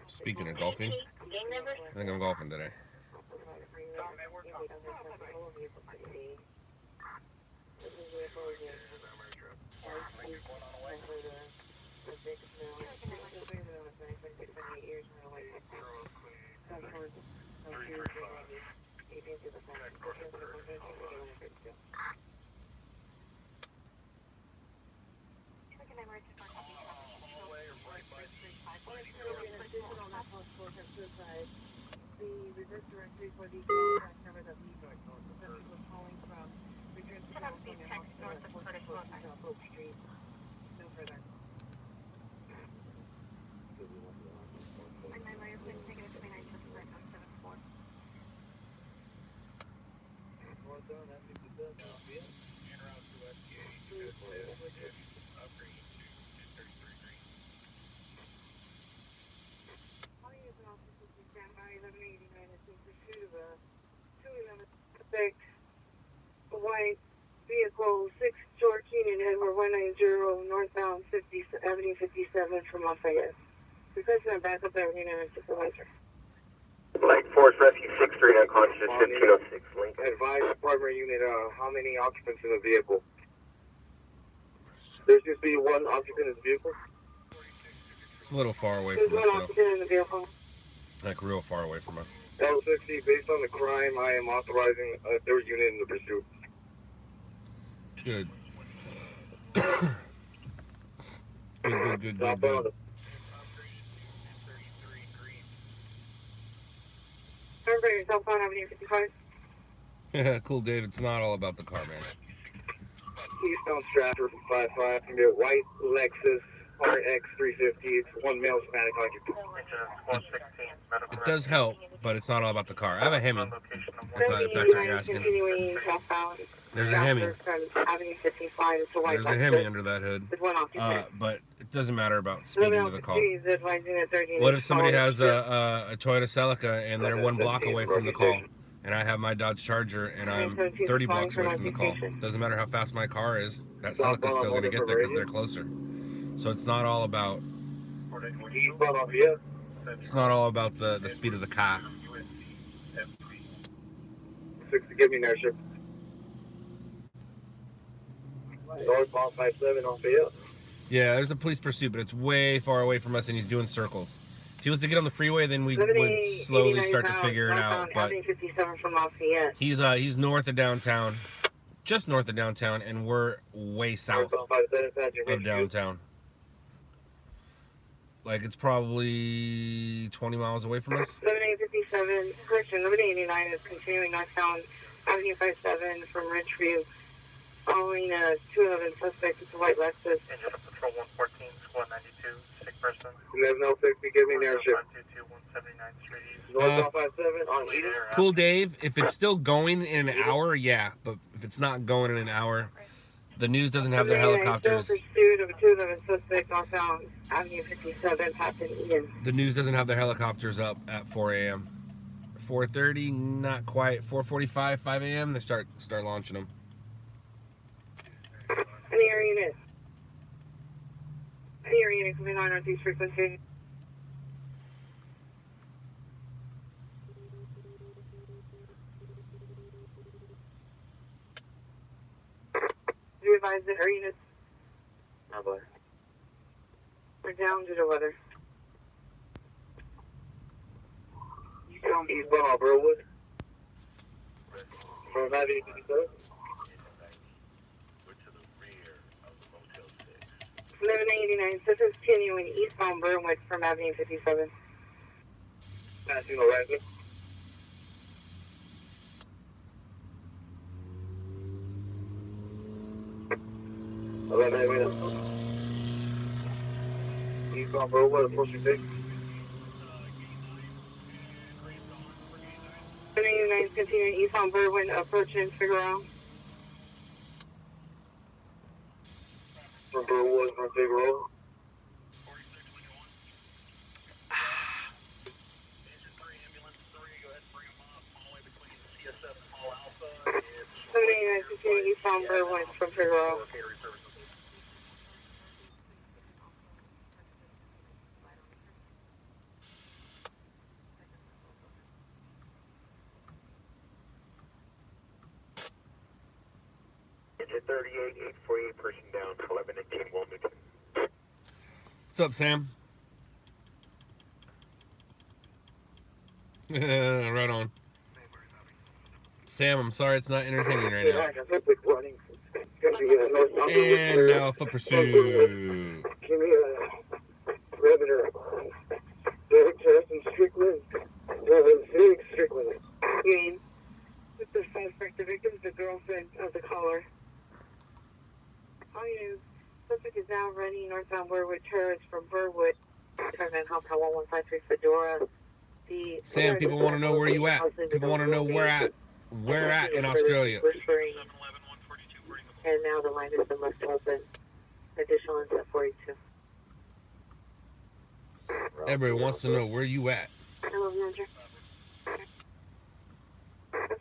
Speaking of golfing, I think I'm golfing today. The reverse directory for the contact number that we got. The person was calling from return to California Hospital at 414 South Oak Street. No further. And my lawyer please take it to 2975 white vehicle 614 and Edward 190 northbound 50 Avenue 57 from Lafayette. Requesting a backup Avenue and supervisor. Light Force Rescue 63 unconscious 1506 link. Advise primary unit, how many occupants in the vehicle? There's just be one occupant in the vehicle? It's a little far away There's from us, one though. occupant in the vehicle. Like real far away from us. L60, based on the crime, I am authorizing a third unit in the pursuit. Good. Good. Remember your cell phone Avenue 55? Cool, Dave. It's not all about the car, man. Keystone Stratford from 55, it's gonna be a white Lexus RX 350. It's one male Hispanic occupant. It does help, but it's not all about the car. I have a Hemi, if that's what you're asking. There's a Hemi. There's a Hemi under that hood. But it doesn't matter about speeding to the call. What if somebody has a Toyota Celica and they're 1 block away from the call? And I have my Dodge Charger and I'm 30 blocks away from the call. Doesn't matter how fast my car is, that Celica's still going to get there because they're closer. So it's not all about the speed of the car. 60, give me an airship. Northbound 57 on Fayette. Yeah, there's a police pursuit, but it's way far away from us and he's doing circles. If he was to get on the freeway, then we would slowly start to figure it out. But he's north of downtown, just north of downtown, and we're way south of downtown. Like it's probably 20 miles away from us. 7857, correction, 1189 is continuing northbound Avenue 57 from Ridgeview. Following a 211 suspect, it's a white Lexus. Engine of Patrol 114, Squad 92, sick person. There's no 60, give me an airship. 522, 179 Street. Northbound 57 on Eden. Cool, Dave. If it's still going in an hour, yeah. But if it's not going in an hour, the news doesn't have their helicopters. Pursuit of a 211 suspect northbound Avenue 57, past Eden. The news doesn't have their helicopters up at 4 a.m. 4:30, not quite. 4:45, 5 a.m. They start launching them. Any air unit? Any air unit coming on Northeast frequency? Do you advise that air units? No, boy. We're down due to weather. Eastbound on Burwood. From Avenue 57. 1189, this is continuing eastbound Burnwood from Avenue 57. Passing horizon. Eastbound Burnwood, approaching 6. 1189, continuing eastbound Burnwood, approaching Figueroa. From Burnwood, from Figueroa. Eastbound Burnwood from Figueroa. Engine 38, 848, person down, 1118 Wilmington. What's up, Sam? Right on. Sam, I'm sorry it's not entertaining right now. And now for pursuit. Give me a Revenue. Derek Justin Strickland. Felix Strickland. You mean, with the suspect, the victim is the girlfriend of the caller. All you know, suspect is now running northbound Burwood Terrace from Burwood. Department Health 1153 Fedora. Sam, people want to know where you at. People want to know where at in Australia. And now the line has been left open. Additional inset 42. Everybody wants to know where you at. Hello, manager.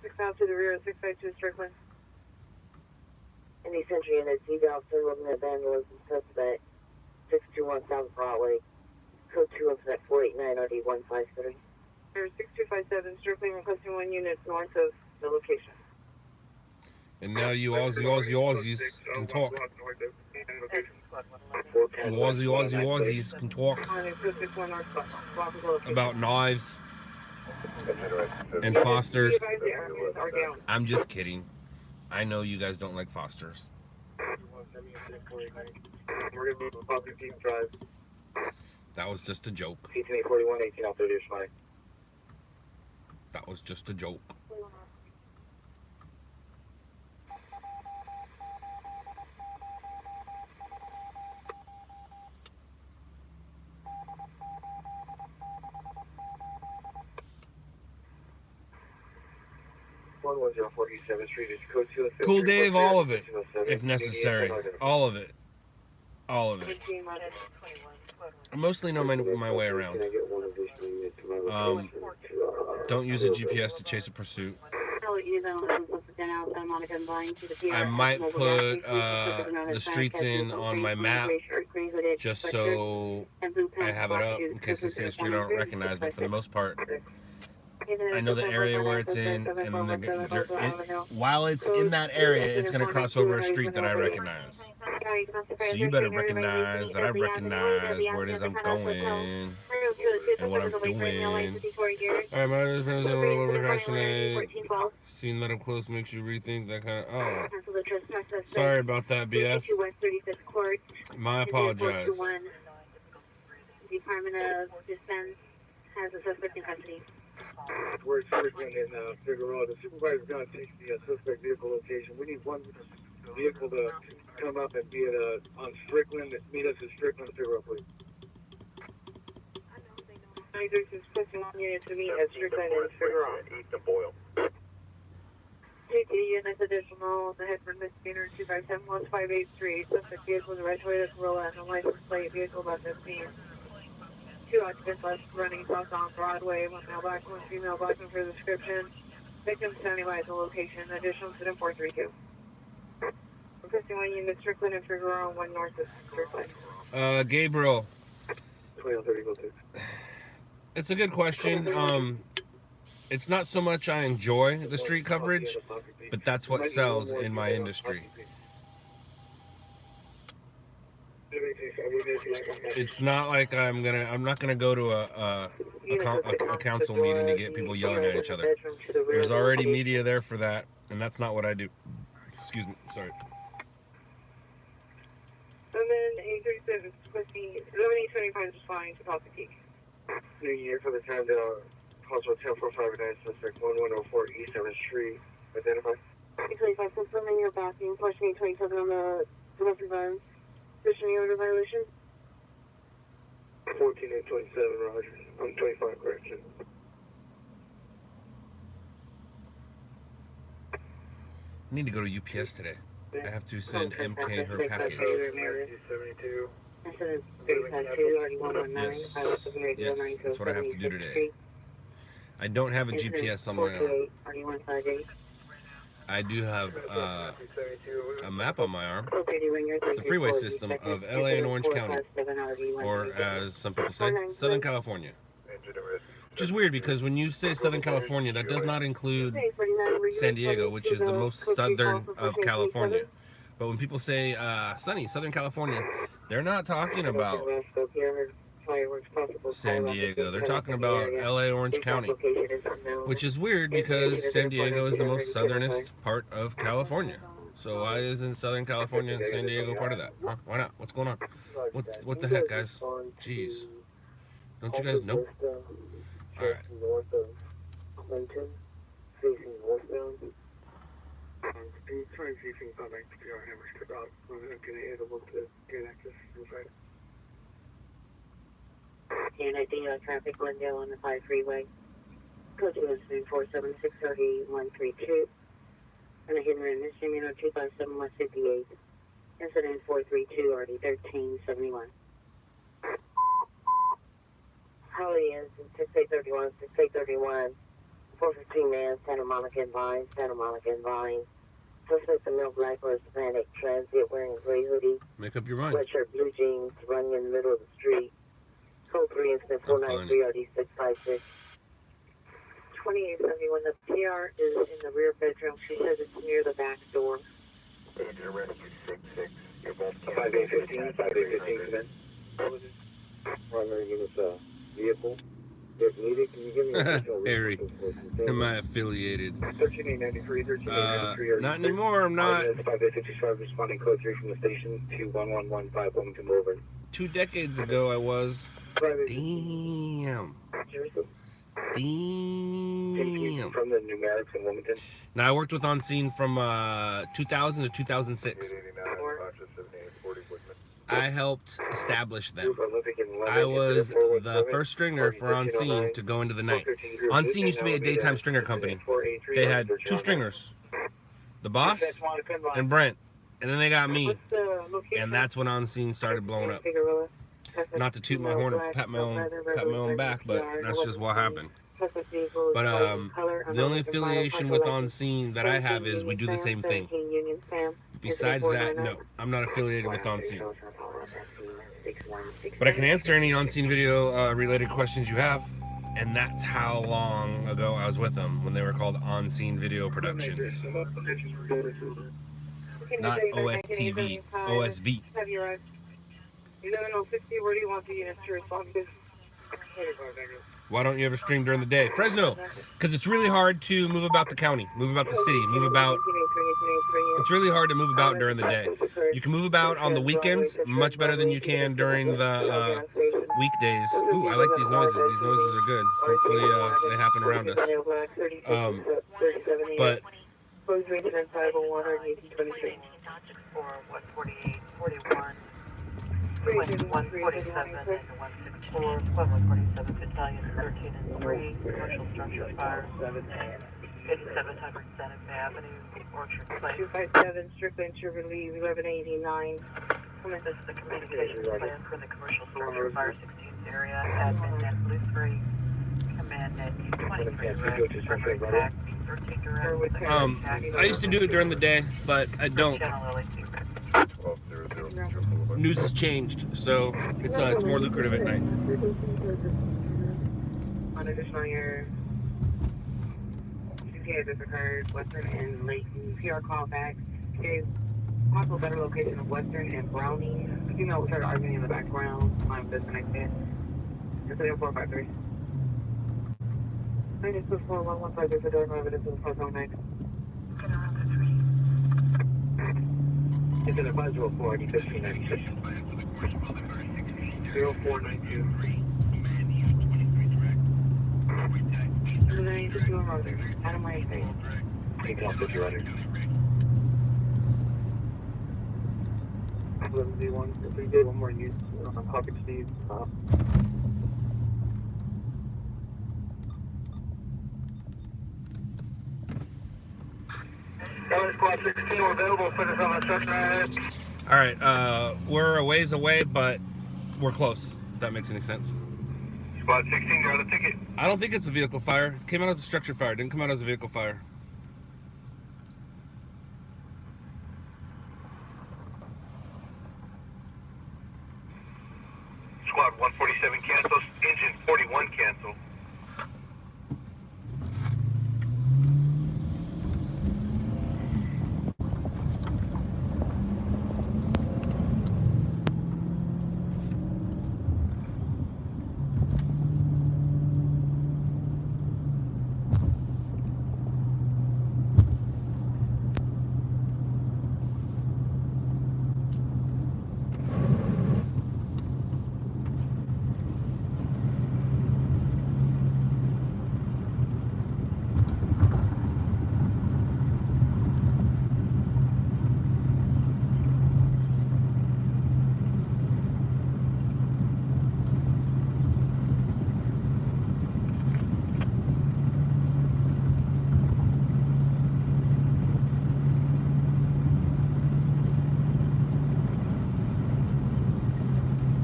6 out to the rear of 652 Strickland. Any Century in a Z-Valve, looking at vandalism suspect, 621 South Broadway, code 2 of that 489 RD 153. 6257 Strickland requesting 1 unit north of the location. And now you Aussies can talk. You Aussies can talk about knives and Fosters. I'm just kidding. I know you guys don't like Fosters. That was just a joke. That was just a joke. Cool Dave, all of it, if necessary. All of it. All of it. I mostly know my way around. Don't use a GPS to chase a pursuit. I might put the streets in on my map just so I have it up in case they say a street I don't recognize, but for the most part, I know the area where it's in, and while it's in that area, it's going to cross over a street that I recognize. So you better recognize that I recognize where it is I'm going and what I'm doing. Alright, my husband is a little overpassionate. Seeing that up close makes you rethink that kind of. Oh. Sorry about that, BF. My apologize. Department of Defense has a suspect in custody. We're Strickland in Figueroa. The supervisor's going to take the suspect vehicle location. We need one vehicle to come up and be on Strickland. Meet us at Strickland, Figueroa, please. 96 is pushing 1 unit to meet at Strickland and Figueroa. Take the units additional. The Headford misdemeanor 257-1583. Suspect vehicle is a red-weighted Corolla and a license plate vehicle about 15. 2 occupants left running south on Broadway. 1 male black, 1 female black for the description. Victim standing by at the location. Additional incident 432. Requesting 1 unit Strickland and Figueroa, 1 north of Strickland. Gabriel. 2030, go 6. It's a good question. It's not so much I enjoy the street coverage, but that's what sells in my industry. It's not like I'm not gonna go to a council meeting to get people yelling at each other. There's already media there for that, and that's not what I do. Excuse me, sorry. 11-837 Whiskey, 11-825 is flying to Coffee Peak. New Year for the time down. Possible 10-459 suspect 1104 East 7th Street. Identify. 825, confirming your backing, pushing 827 on the domestic violence. Pushing order violation. 14-827, Roger. I'm 25, correction. Need to go to UPS today. I have to send MK her package. 72. Incident 352, already 119. Yes, that's what I have to do today. I don't have a GPS on my arm. I do have a map on my arm. It's the freeway system of LA and Orange County, or as some people say, Southern California. Which is weird because when you say Southern California, that does not include San Diego, which is the most southern of California. But when people say sunny Southern California, they're not talking about San Diego. They're talking about LA, Orange County, which is weird because San Diego is the most southernest part of California. So why isn't Southern California and San Diego part of that? Huh? Why not? What's going on? What the heck, guys? Jeez. Don't you guys know? Alright. North of Clinton, facing northbound. Speed 20 feet from Sunbank to PR Hammer strip out. I'm going to able to get access inside. And I think traffic Glendale on the 5 freeway. Code 247-630-132. And a hidden run, Mr. 257 West 58. Incident 432, already 1371. Holly is 6831, 6831, 415 man, Santa Monica and Vine, Santa Monica and Vine. Suspect in Mill Black or Hispanic, transit wearing gray hoodie. Make up your mind. Sweatshirt, blue jeans, running in the middle of the street. Code 3 incident 493 RD 656. 2871, the PR is in the rear bedroom. She says it's near the back door. Agent rescue 66. You're both 5815, 5815, then. Primary unit's vehicle. If needed, can you give me a detail? Harry, am I affiliated? 13893, 13893. Not anymore, I'm not. 5855 responding code 3 from the station to 1115 Wilmington Boulevard. 2 decades ago I was. Damn. Damn. From the numerics in Wilmington. Now I worked with On Scene from 2000 to 2006. I helped establish them. I was the first stringer for On Scene to go into the night. On Scene used to be a daytime stringer company. They had 2 stringers, the boss and Brent, and then they got me, and that's when On Scene started blowing up. Not to toot my horn and pat my own back, but that's just what happened. But the only affiliation with On Scene that I have is we do the same thing. Besides that, no, I'm not affiliated with On Scene. But I can answer any On Scene video related questions you have, and that's how long ago I was with them, when they were called On Scene Video Productions. Not OSTV, OSV. 1150, where do you want the units to respond to? Why don't you ever stream during the day? Fresno, because it's really hard to move about the county, move about the city, move about. It's really hard to move about during the day. You can move about on the weekends much better than you can during the weekdays. Ooh, I like these noises. These noises are good. Hopefully they happen around us. But Region 147 and 164, Pueblo 47 Battalion 13 and 3, commercial structure fire, 87 Hubbard Santa Fe Avenue, Orchard Place. 257, Strickland to relieve 1189. This is the communications plan for the commercial structure fire 16th area, admin net blue 3, command net 23 direct, structure attack 13 direct. I used to do it during the day, but I don't. News has changed, so it's more lucrative at night. On additional year, CPA has occurred, Western and Layton, PR callback, is possible better location of Western and Browning. The female was heard arguing in the background, I'm disconnected. It's 453. 964-115 for door evidence of the 409. It's an advisor 04 ID 1596. 0492. Out of my face. Taking off 50 runner. 11D1, if we did one more use on pocket speed, Squad 16, we're available. Put us on instruction. All right, we're a ways away, but we're close, if that makes any sense. Squad 16, you're on the ticket. I don't think it's a vehicle fire. It came out as a structure fire. It didn't come out as a vehicle fire. Squad 147 cancels. Engine 41 cancel.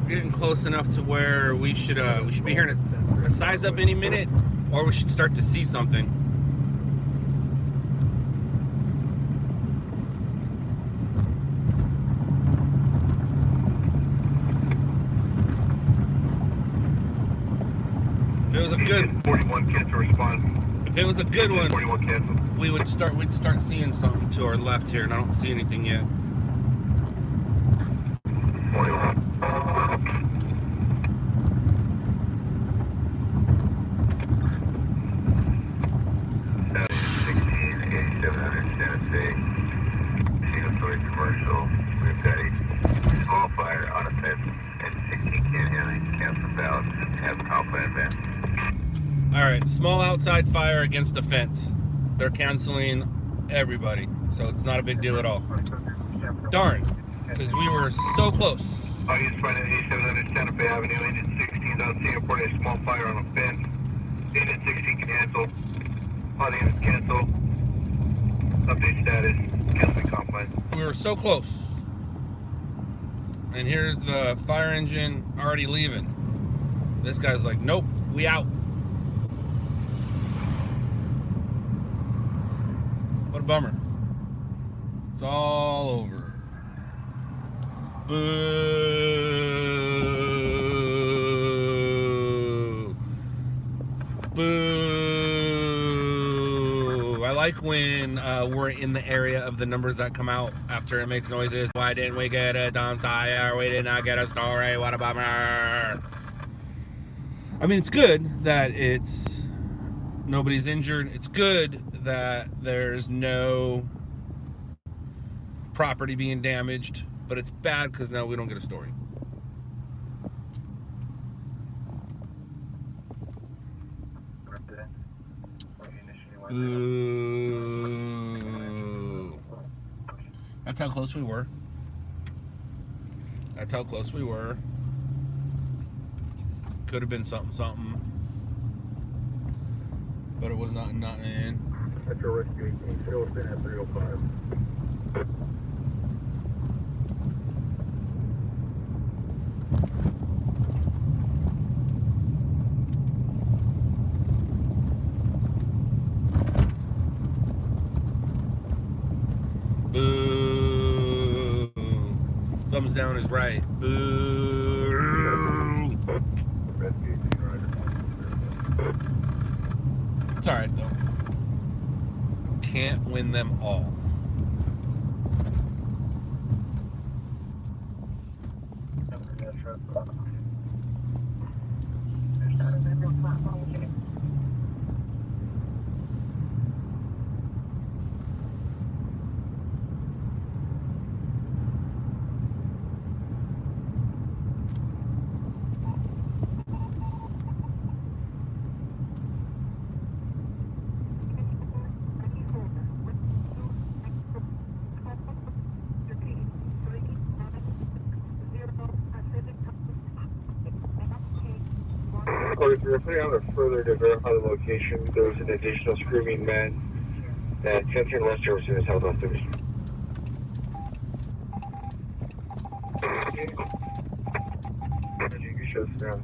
Getting close enough to where we should be hearing a size up any minute, or we should start to see something. If it was a good 41 cancel respond. If it was a good one, 41 cancel. we'd start seeing something to our left here, and I don't see anything yet. 41. Commercial. We've got a small fire on a fence and 16 can handling. Cancel valve. Have complaint event. All right, small outside fire against a fence. They're canceling everybody, so it's not a big deal at all. Darn, because we were so close. Audience finding 8700 Santa Fe Avenue. Engine 16 on scene reporting a small fire on a fence. Engine 16 cancel. Audience cancel. Update status. Canceling complaint. We were so close. And here's the fire engine already leaving. This guy's like, nope, we out. What a bummer. It's all over. Boo. Boo. I like when we're in the area of the numbers that come out after it makes noises. Why didn't we get it on fire? We did not get a story. What a bummer. I mean, it's good that nobody's injured. It's good that there's no property being damaged, but it's bad because now we don't get a story. Ooh. That's how close we were. That's how close we were. Could have been something. But it was not in. Metro Rescue 18, show us in at 305. Boo. Thumbs down is right. Boo. Rescue 18, rider. It's alright though. Can't win them all. We're putting out a further to verify the location. There was an additional screaming man at 1010 West Jefferson is held hostage. You show us down.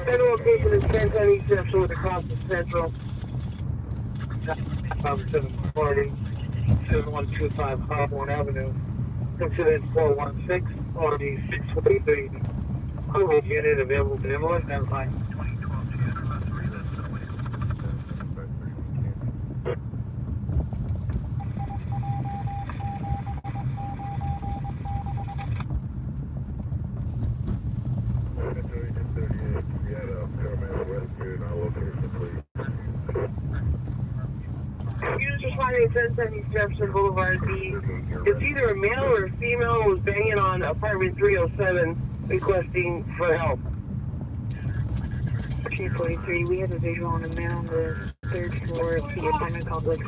Federal location is 1010 East Jefferson with across the central. 740, 7125 Hawthorne Avenue. Incident 416, RD 643. Approval unit available to Emily, stand by. Units responding to 1010 East Jefferson Boulevard. It's either a male or a female who was banging on apartment 307 requesting for help. 243, we have a visual on a man on the 3rd floor of the apartment complex.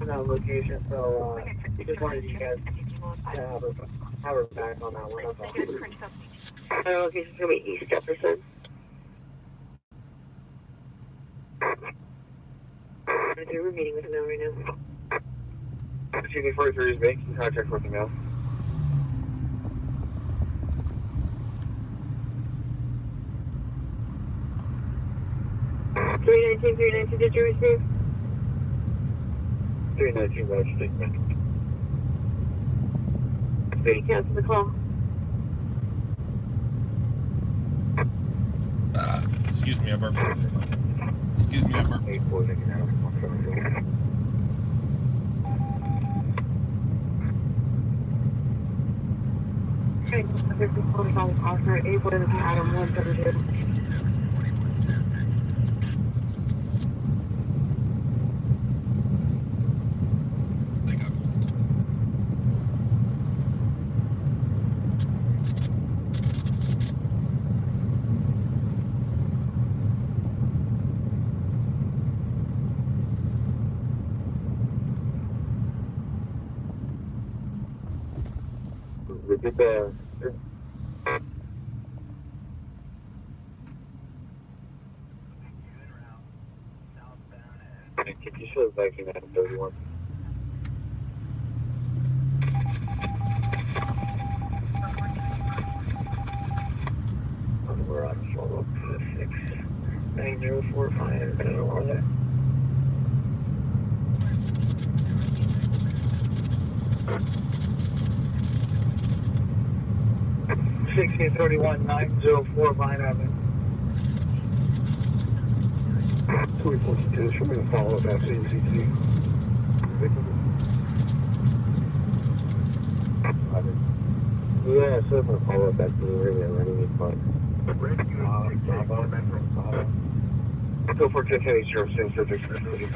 No location, so we just wanted you guys to have her back on that one. That's all. Federal location is going to be East Jefferson. We're meeting with a male right now. CD43 is making contact with the male. 319, did you receive? 319, that's statement. Will you cancel the call? Excuse me, I burped. Excuse me, I burped. 8-4, taking out. Okay, this is protocol officer, 8-4, Adam 172. Repeat the... Could you show back in 31? We're on 406 9045. I don't know where that. 1631-904 Vine Avenue. 242, show me the follow-up after ECT. Yeah, so I'm going to follow up after the radio. Running is fine. Go for 1010 East Jefferson, Civic City.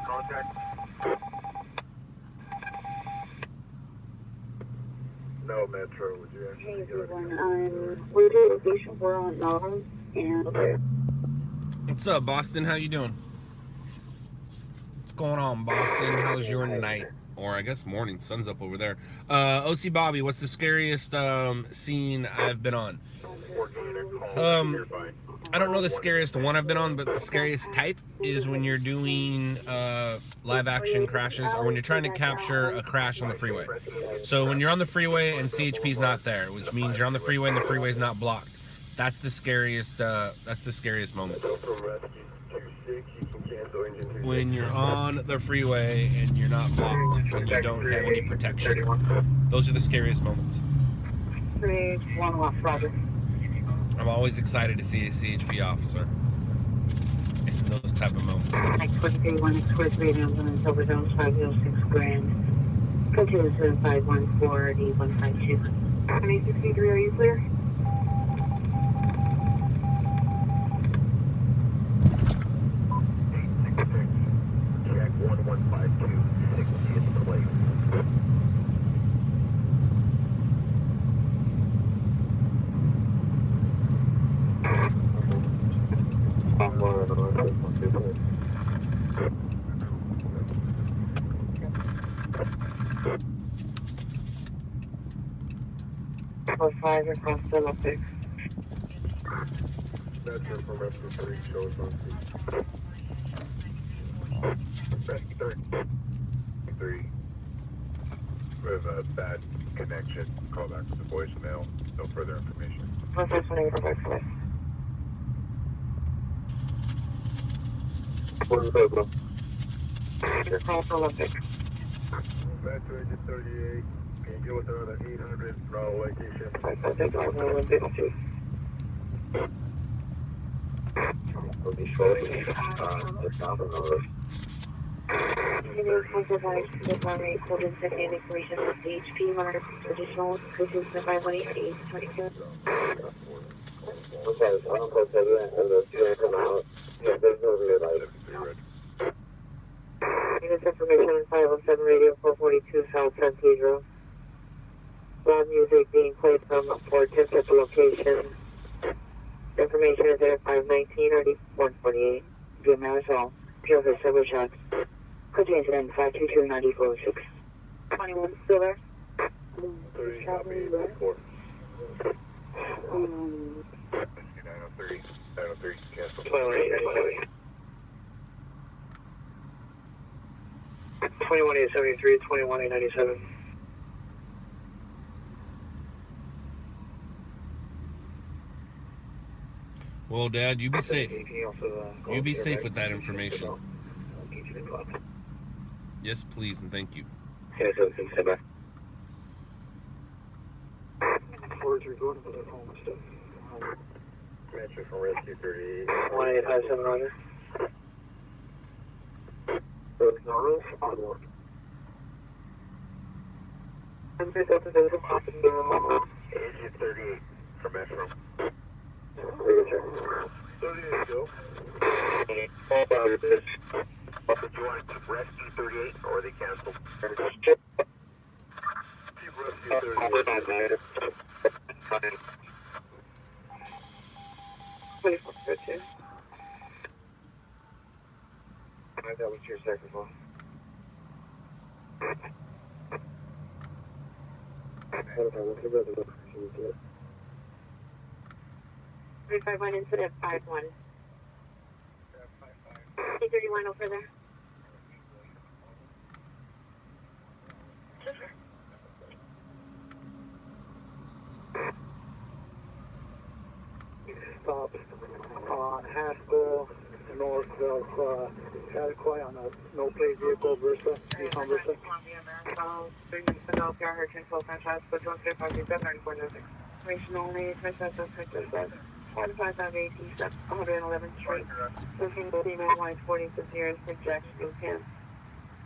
Contact. No, Metro, would you actually Hey everyone, we're doing location 4 on Melrose, and What's up, Boston? How you doing? What's going on, Boston? How's your night? Or I guess morning. Sun's up over there. OC Bobby, what's the scariest scene I've been on? I don't know the scariest one I've been on, but the scariest type is when you're doing live action crashes, or when you're trying to capture a crash on the freeway. So when you're on the freeway and CHP's not there, which means you're on the freeway and the freeway's not blocked. That's the scariest moments. When you're on the freeway and you're not blocked and you don't have any protection. Those are the scariest moments. 3-1 off, Roger. I'm always excited to see a CHP officer in those type of moments. X-43, 1X-43, ambulance over zones 506 grand. Continue 7514, D152. 2063, are you clear? Jack 1152, 60 in place. 5, across the Olympics. Metro from Rescue 3, show us on Rescue 3. We have a bad connection. Call back to the voicemail. No further information. Professional neighborhood. Across the Olympics. Metro engine 38. Can you get with another 800 Bravo location? Take on the Olympics too. We'll be shortly. Just south of Melrose. Department coded second information with HP, monitor additional increases to 518 22. Okay, so I'm supposed to have and the student come out. Yeah, there's no real light. This information on 507 radio 442 South San Pedro. Loud music being played from 410 at the location. Information is there at 519 or 148. Via Marisol. Pure for silver shots. Could you incident 522 9406. 21 still there? 30, copy, 4. 903, 903, cancel. 21873, 21897. Well, Dad, you be safe. Can you also, You be safe with that information. Yes, please, and thank you. Okay, so stand by. 43 going to the home stuff. Metro from Rescue 38. 1857 Roger. No roof, on board. Engine 38 from Metro. 38, go. Did you want to keep Rescue 38 or they cancel? Keep Rescue 38. 24 That was your second one. 351 incident 51. 331 over there. Stop on Haskell, north of Chattaquay on a no-plate vehicle, Versa, Nissan Versa. Philadelphia, Hurricane 12 franchise, but don't say 537 information only, franchise suspect 155 East 111th Street. Looking to female white 40 to 0 projection in 10.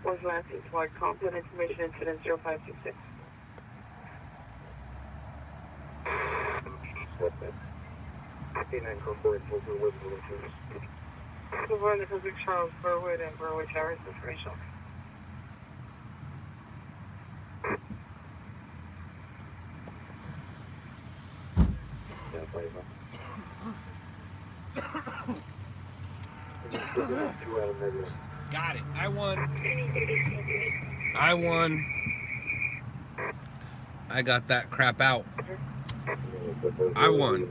Was lasting toward complete information incident 0526. Over the Pacific Charles, Burwood, and Burwood Towers information. Got it. I won. I won. I got that crap out. I won.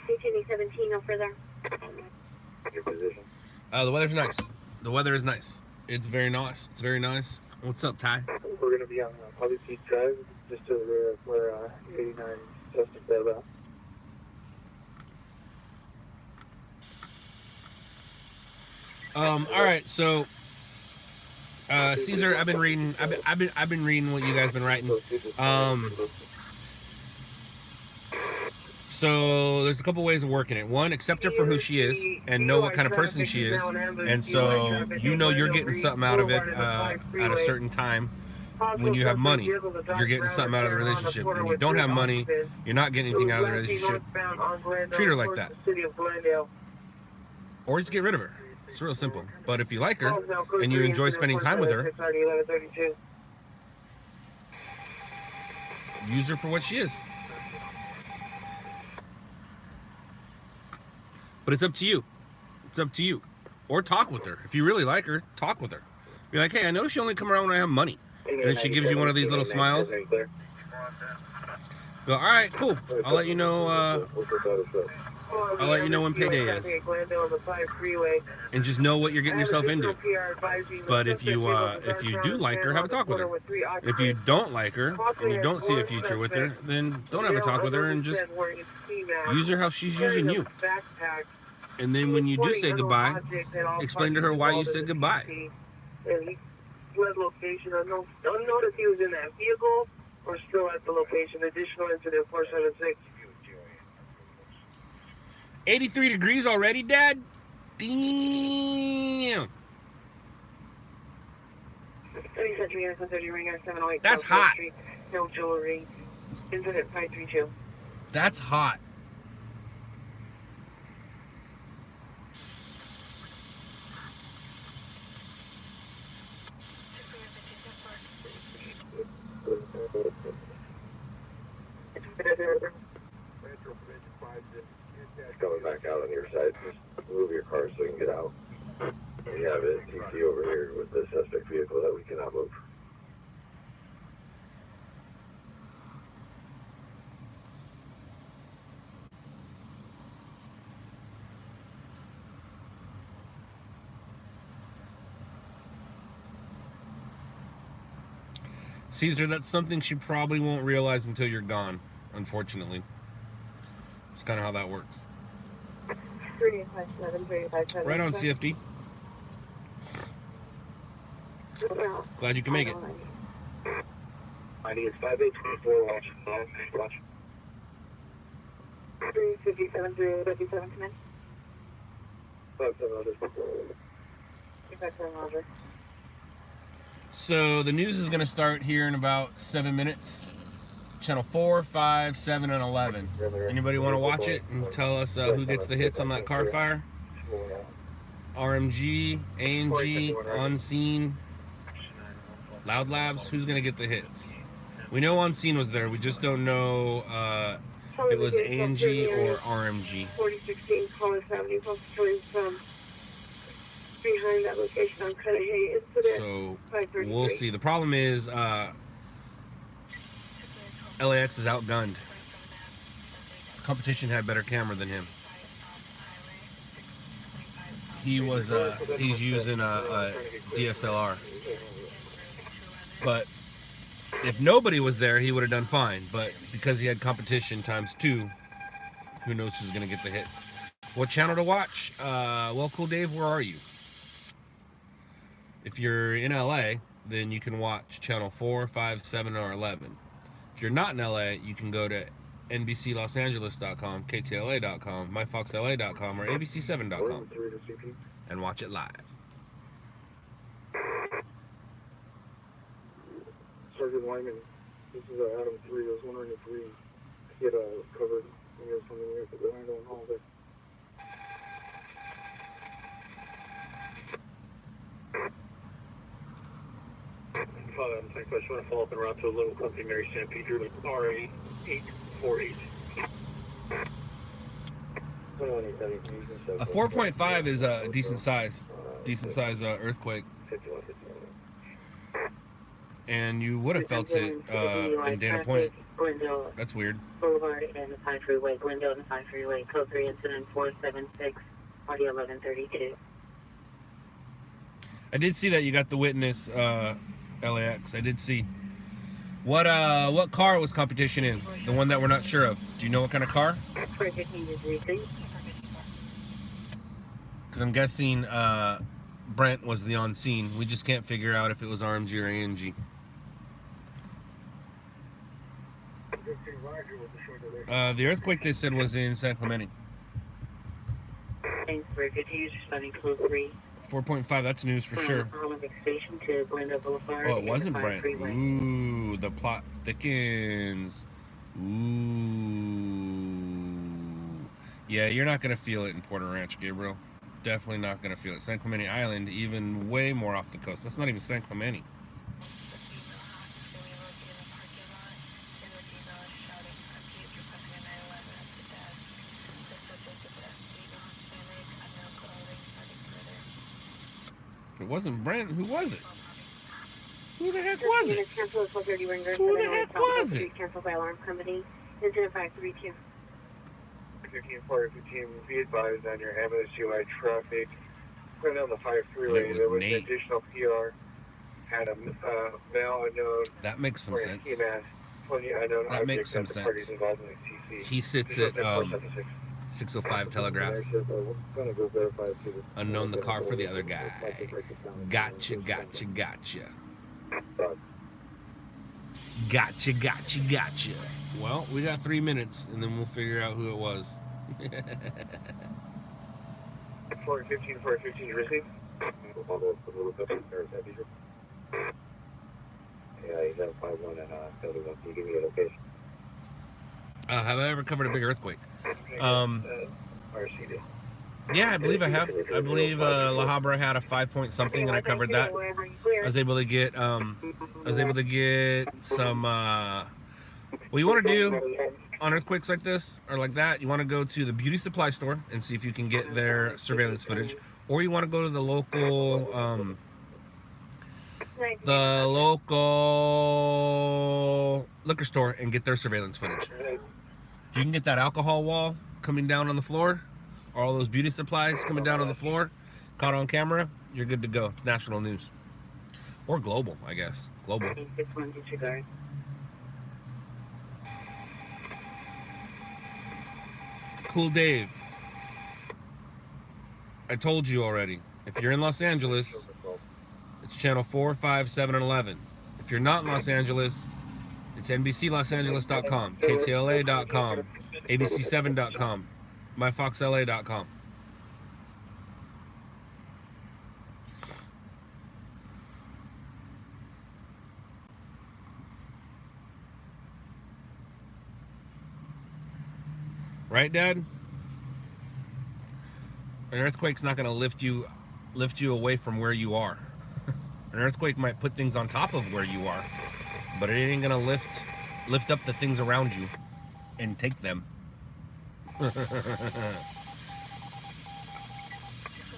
C-17 no further. Your position. The weather's nice. The weather is nice. It's very nice. It's very nice. What's up, Ty? We're going to be on Public Seat Drive, just to the rear of where 89 Justice Bell about. All right, so Caesar, I've been reading what you guys been writing. So there's a couple ways of working it. One, accept her for who she is and know what kind of person she is, and so you know you're getting something out of it at a certain time. When you have money, you're getting something out of the relationship. When you don't have money, you're not getting anything out of the relationship. Treat her like that, or just get rid of her. It's real simple. But if you like her and you enjoy spending time with her, use her for what she is. But it's up to you. It's up to you. Or talk with her. If you really like her, talk with her. Be like, hey, I notice you only come around when I have money. And then she gives you one of these little smiles. Go, all right, cool. I'll let you know. I'll let you know when payday is. And just know what you're getting yourself into. But if you do like her, have a talk with her. If you don't like her and you don't see a future with her, then don't have a talk with her and just use her how she's using you. And then when you do say goodbye, explain to her why you said goodbye. Location unknown if he was in that vehicle or still at the location. Additional incident 476. 83 degrees already, Dad? Damn. 130 That's hot. Street, no jewelry. Incident 532. That's hot. Coming back out on your side, just move your car so you can get out. We have a TC over here with the suspect vehicle that we cannot move. Caesar, that's something she probably won't realize until you're gone, unfortunately. It's kind of how that works. 357. Right on, CFD. Glad you can make it. ID is 5824, watch. 357, 357, come in. 57, Roger. So the news is going to start here in about 7 minutes. Channel 4, 5, 7, and 11. Anybody want to watch it and tell us who gets the hits on that car fire? RMG, ANG, On Scene, LOUDLABS. Who's going to get the hits? We know On Scene was there. We just don't know if it was ANG or RMG. 4016 Collis Avenue, folks coming from behind that location on Cudahy. Incident So 533. we'll see. The problem is LAX is outgunned. The competition had better camera than him. He was he's using a DSLR. But if nobody was there, he would have done fine. But because he had competition times 2, who knows who's gonna get the hits. What channel to watch? Well, Cool Dave, where are you? If you're in LA, then you can watch channel 4, 5, 7, or 11. If you're not in LA, you can go to NBCLosAngeles.com, KTLA.com, MyFoxLA.com, or ABC7.com and watch it live. Sergeant Wyman, this is Adam 3. I was wondering if we get covered when there's something here at the Rhino and all that. I just want to follow up and route to a local company, Mary Stampede, with RA848. A 4.5 is a decent size earthquake. And you would have felt it in Dana Point. That's weird. Boulevard and the 5 freeway, Glendale and the 5 freeway, code 3 incident 476, audio 1132. I did see that you got the witness, LAX. I did see. What car was competition in? The one that we're not sure of. Do you know what kind of car? Because I'm guessing Brent was the on scene. We just can't figure out if it was RMG or ANG. The earthquake they said was in San Clemente. Thanks for continuous responding code 3. 4.5, that's news for sure. Olympic Station to Glendale Boulevard. Oh, it wasn't Brent. Ooh, the plot thickens. Ooh. Yeah, you're not going to feel it in Porter Ranch, Gabriel. Definitely not going to feel it. San Clemente Island, even way more off the coast. That's not even San Clemente. wasn't Brent. Who was it? Who the heck was it? Cancel the 430 Ringer. Who the heck was it? Cancel by alarm company. Incident 532. 15-415, be advised on your ambulance UI traffic. Going down the 5 freeway, there was an additional PR. Had a male unknown. That makes some sense. That makes some sense. He sits at 605 Telegraph. Unknown the car for the other guy. Gotcha. Gotcha. Well, we got 3 minutes, and then we'll figure out who it was. 415 received. Yeah, he's at 5-1 and 31. Can you give me a location? Have I ever covered a big earthquake? RCD. Yeah, I believe I have. I believe La Habra had a 5-point something, and I covered that. I was able to get some. What you want to do on earthquakes like this or like that, you want to go to the beauty supply store and see if you can get their surveillance footage, or you want to go to the local liquor store and get their surveillance footage. If you can get that alcohol wall coming down on the floor, or all those beauty supplies coming down on the floor, caught on camera, you're good to go. It's national news. Or global, I guess. Global. Cool Dave. I told you already. If you're in Los Angeles, it's channel 4, 5, 7, and 11. If you're not in Los Angeles, it's NBCLosAngeles.com, KTLA.com, ABC7.com, MyFoxLA.com. Right, Dad? An earthquake's not going to lift you away from where you are. An earthquake might put things on top of where you are, but it ain't going to lift up the things around you and take them.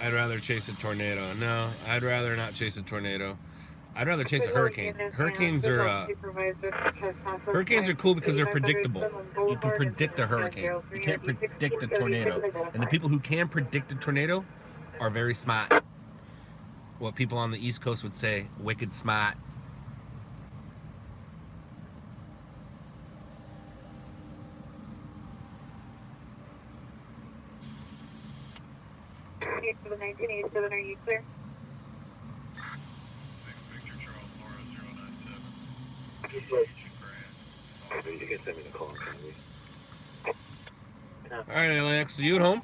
I'd rather chase a tornado. No, I'd rather not chase a tornado. I'd rather chase a hurricane. Hurricanes are cool because they're predictable. You can predict a hurricane. You can't predict a tornado. And the people who can predict a tornado are very smart. What people on the East Coast would say, wicked smart. For the 1987, are you clear? Alright, LAX, are you at home?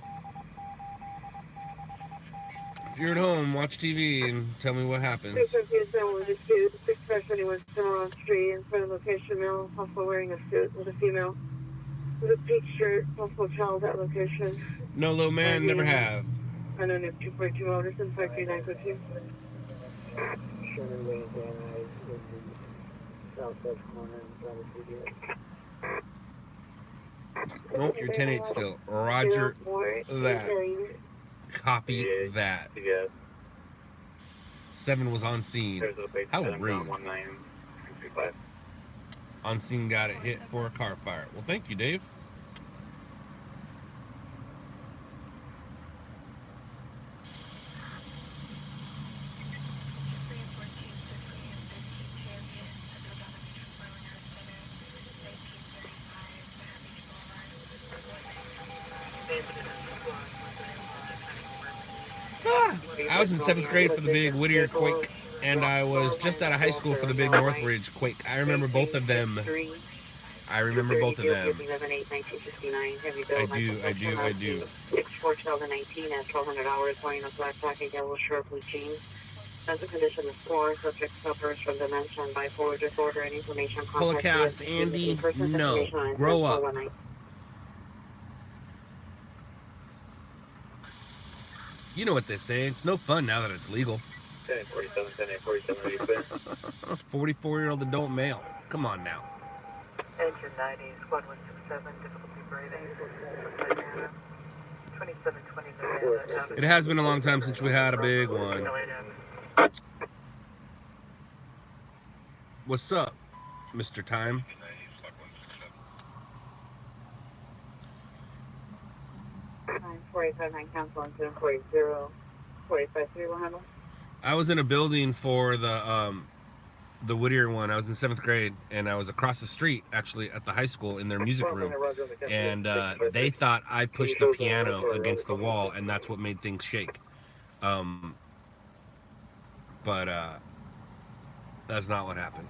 If you're at home, watch TV and tell me what happens. 6-21 Cimarron Street, in front of location, male, possible wearing a suit with a female. With a pink shirt, possible child at location. No, low man, never have. Unknown if 242 Alderson, 53952. Sherman Lane, Van Nuys, in the southwest corner, Nope, you're 10-8 still. Roger that. Copy that. 7 was on scene. How rude. On scene got it hit for a car fire. Well, thank you, Dave. I was in 7th grade for the big Whittier quake, and I was just out of high school for the big Northridge quake. I remember both of them. I do. 6/4/2019 at 1200 hours, wearing a black jacket, yellow shirt, blue jeans. As a condition is poor, subject suffers from dementia and bipolar disorder and information. Holocaust, Andy, no. Grow up. You know what they say, it's no fun now that it's legal. 10-47, 44-year-old adult male. Come on now. Engine 90, squad 167, difficulty breathing. 2720. It has been a long time since we had a big one. What's up, Mr. Time? 485 council on 740 485 will handle. I was in a building for the Whittier one. I was in 7th grade, and I was across the street, actually, at the high school in their music room. And they thought I pushed the piano against the wall, and that's what made things shake. But that's not what happened.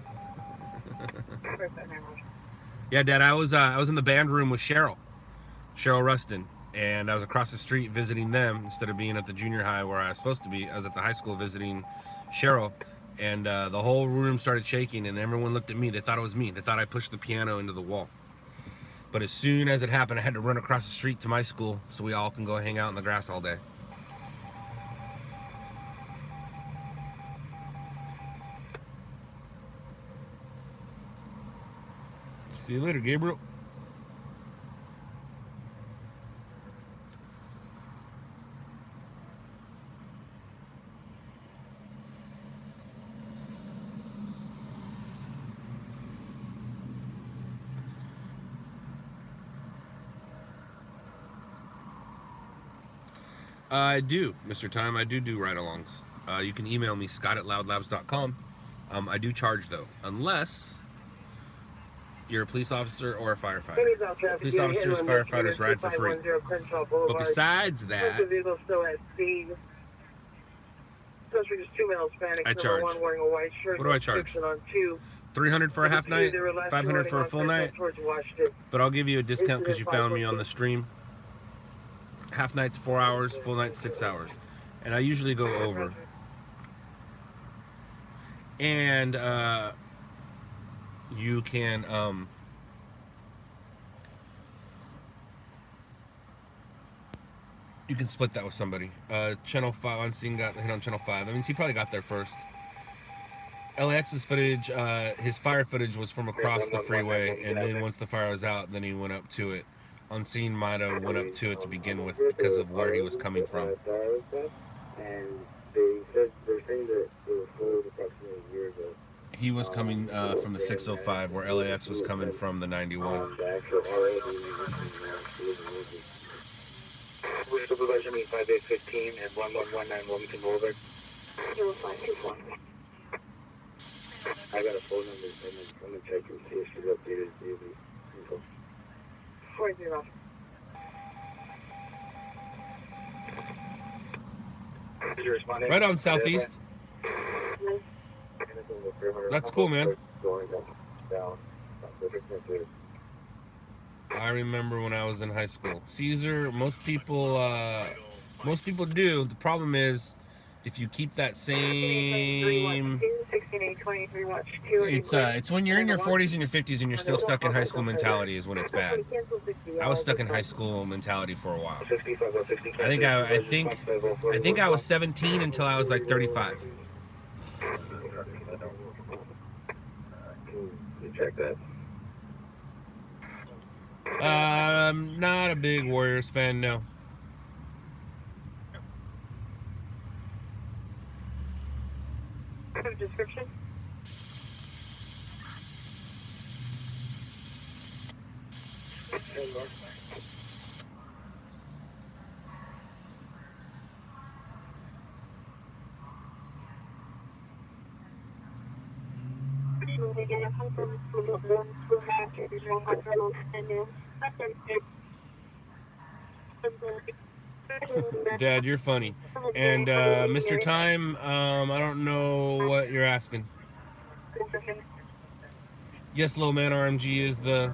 Yeah, Dad, I was in the band room with Cheryl Rustin, and I was across the street visiting them instead of being at the junior high where I was supposed to be. I was at the high school visiting Cheryl, and the whole room started shaking, and everyone looked at me. They thought it was me. They thought I pushed the piano into the wall. But as soon as it happened, I had to run across the street to my school so we all can go hang out in the grass all day. See you later, Gabriel. I do, Mr. Time. I do ride-alongs. You can email me, scott@loudlabs.com. I do charge, though, unless you're a police officer or a firefighter. Police officers, firefighters ride for free. But besides that, I charge. What do I charge? $300 for a half night, $500 for a full night. But I'll give you a discount because you found me on the stream. Half night's 4 hours, full night's 6 hours. And I usually go over. And you can split that with somebody. Channel 5 Unseen got hit on Channel 5. That means he probably got there first. LAX's footage, his fire footage was from across the freeway, and then once the fire was out, then he went up to it. Unseen might have went up to it to begin with because of where he was coming from. And they said they're saying that it was sold approximately a year ago. He was coming from the 605, where LAX was coming from the 91. The actual RO Supervisor meet 5815 and 1119 Wilmington Boulevard. I got a phone number. I'm gonna check and see if she's updated the info. 40. Right on Southeast. That's cool, man. I remember when I was in high school. Caesar, most people do. The problem is, if you keep that same, it's when you're in your 40s and your 50s and you're still stuck in high school mentality is when it's bad. I was stuck in high school mentality for a while. I think I was 17 until I was like 35. Can you check that? Not a big Warriors fan, no. Description? Dad, you're funny. And Mr. Time, I don't know what you're asking. Yes, Low Man RMG is the...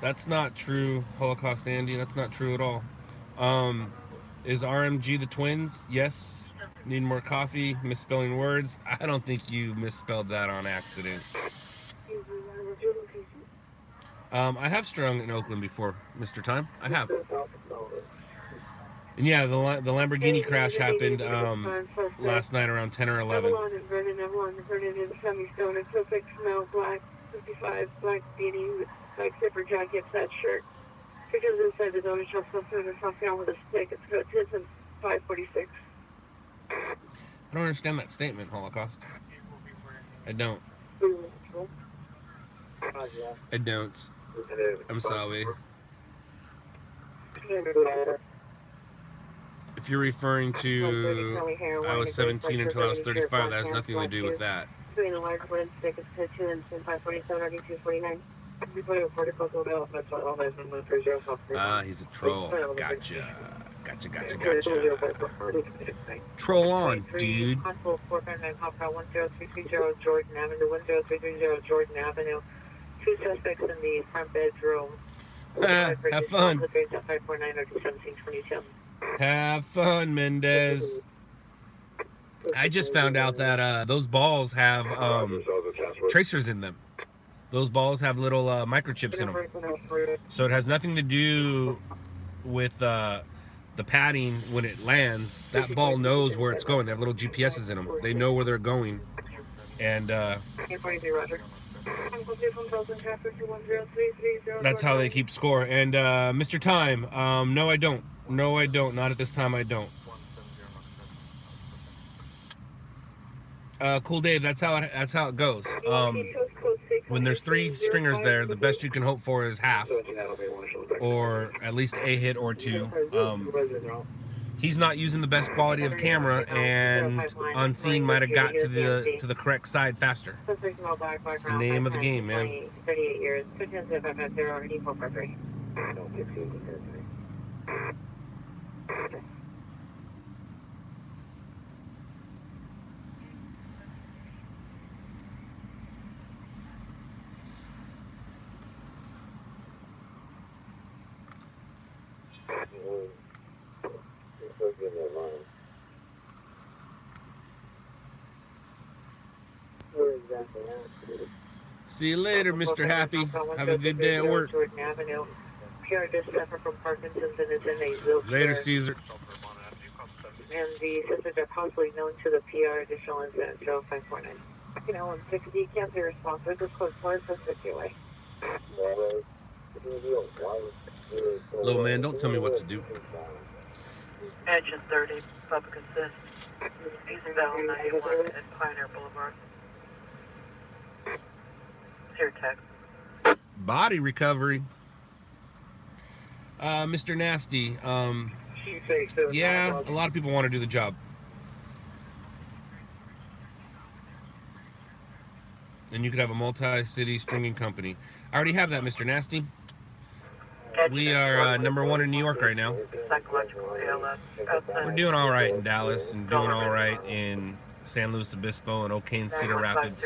That's not true, Holocaust Andy. That's not true at all. Is RMG the twins? Yes. Need more coffee? Misspelling words? I don't think you misspelled that on accident. I have strung in Oakland before, Mr. Time. I have. And yeah, the Lamborghini crash happened last night around 10 or 11. of one, alternative semi-stone and suffix smell black, 55, black beanie with black zipper jacket, that shirt. Pictures inside the donor shop, something in front down with a stick. It's got tits and 546. I don't understand that statement, Holocaust. I don't. I don't. I'm sorry. If you're referring to I was 17 until I was 35, that has nothing to do with that. Between the large wood stick, it's got 2 and 547, RD 249. He's a troll. Gotcha. Troll on, dude. Hospital 459 Hopper 10330 Jordan Avenue, 10330 Jordan Avenue. 2 suspects in the front bedroom. Have fun. Have fun, Mendez. I just found out that those balls have tracers in them. Those balls have little microchips in them. So it has nothing to do with the padding when it lands. That ball knows where it's going. They have little GPSs in them. They know where they're going. And that's how they keep score. And Mr. Time, no I don't. No I don't. Not at this time I don't. Cool Dave, that's how it goes. When there's 3 stringers there, the best you can hope for is half, or at least a hit or 2. He's not using the best quality of camera, and unseen might have got to the correct side faster. It's the name of the game, man. 38 years. See you later, Mr. Happy. Have a good day at work. Later, Caesar. And the systems are possibly known to the PR. Additional incident 0549. You know, 160 can't be responsive. Just close 4 50 away. Little man, don't tell me what to do. Engine 30, public assist. Eastbound 91 at Pioneer Boulevard. Here, text. Body recovery. Mr. Nasty, yeah, a lot of people want to do the job. And you could have a multi-city stringing company. I already have that, Mr. Nasty. We are #1 in New York right now. We're doing all right in Dallas and doing all right in San Luis Obispo and O'Kane, Cedar Rapids.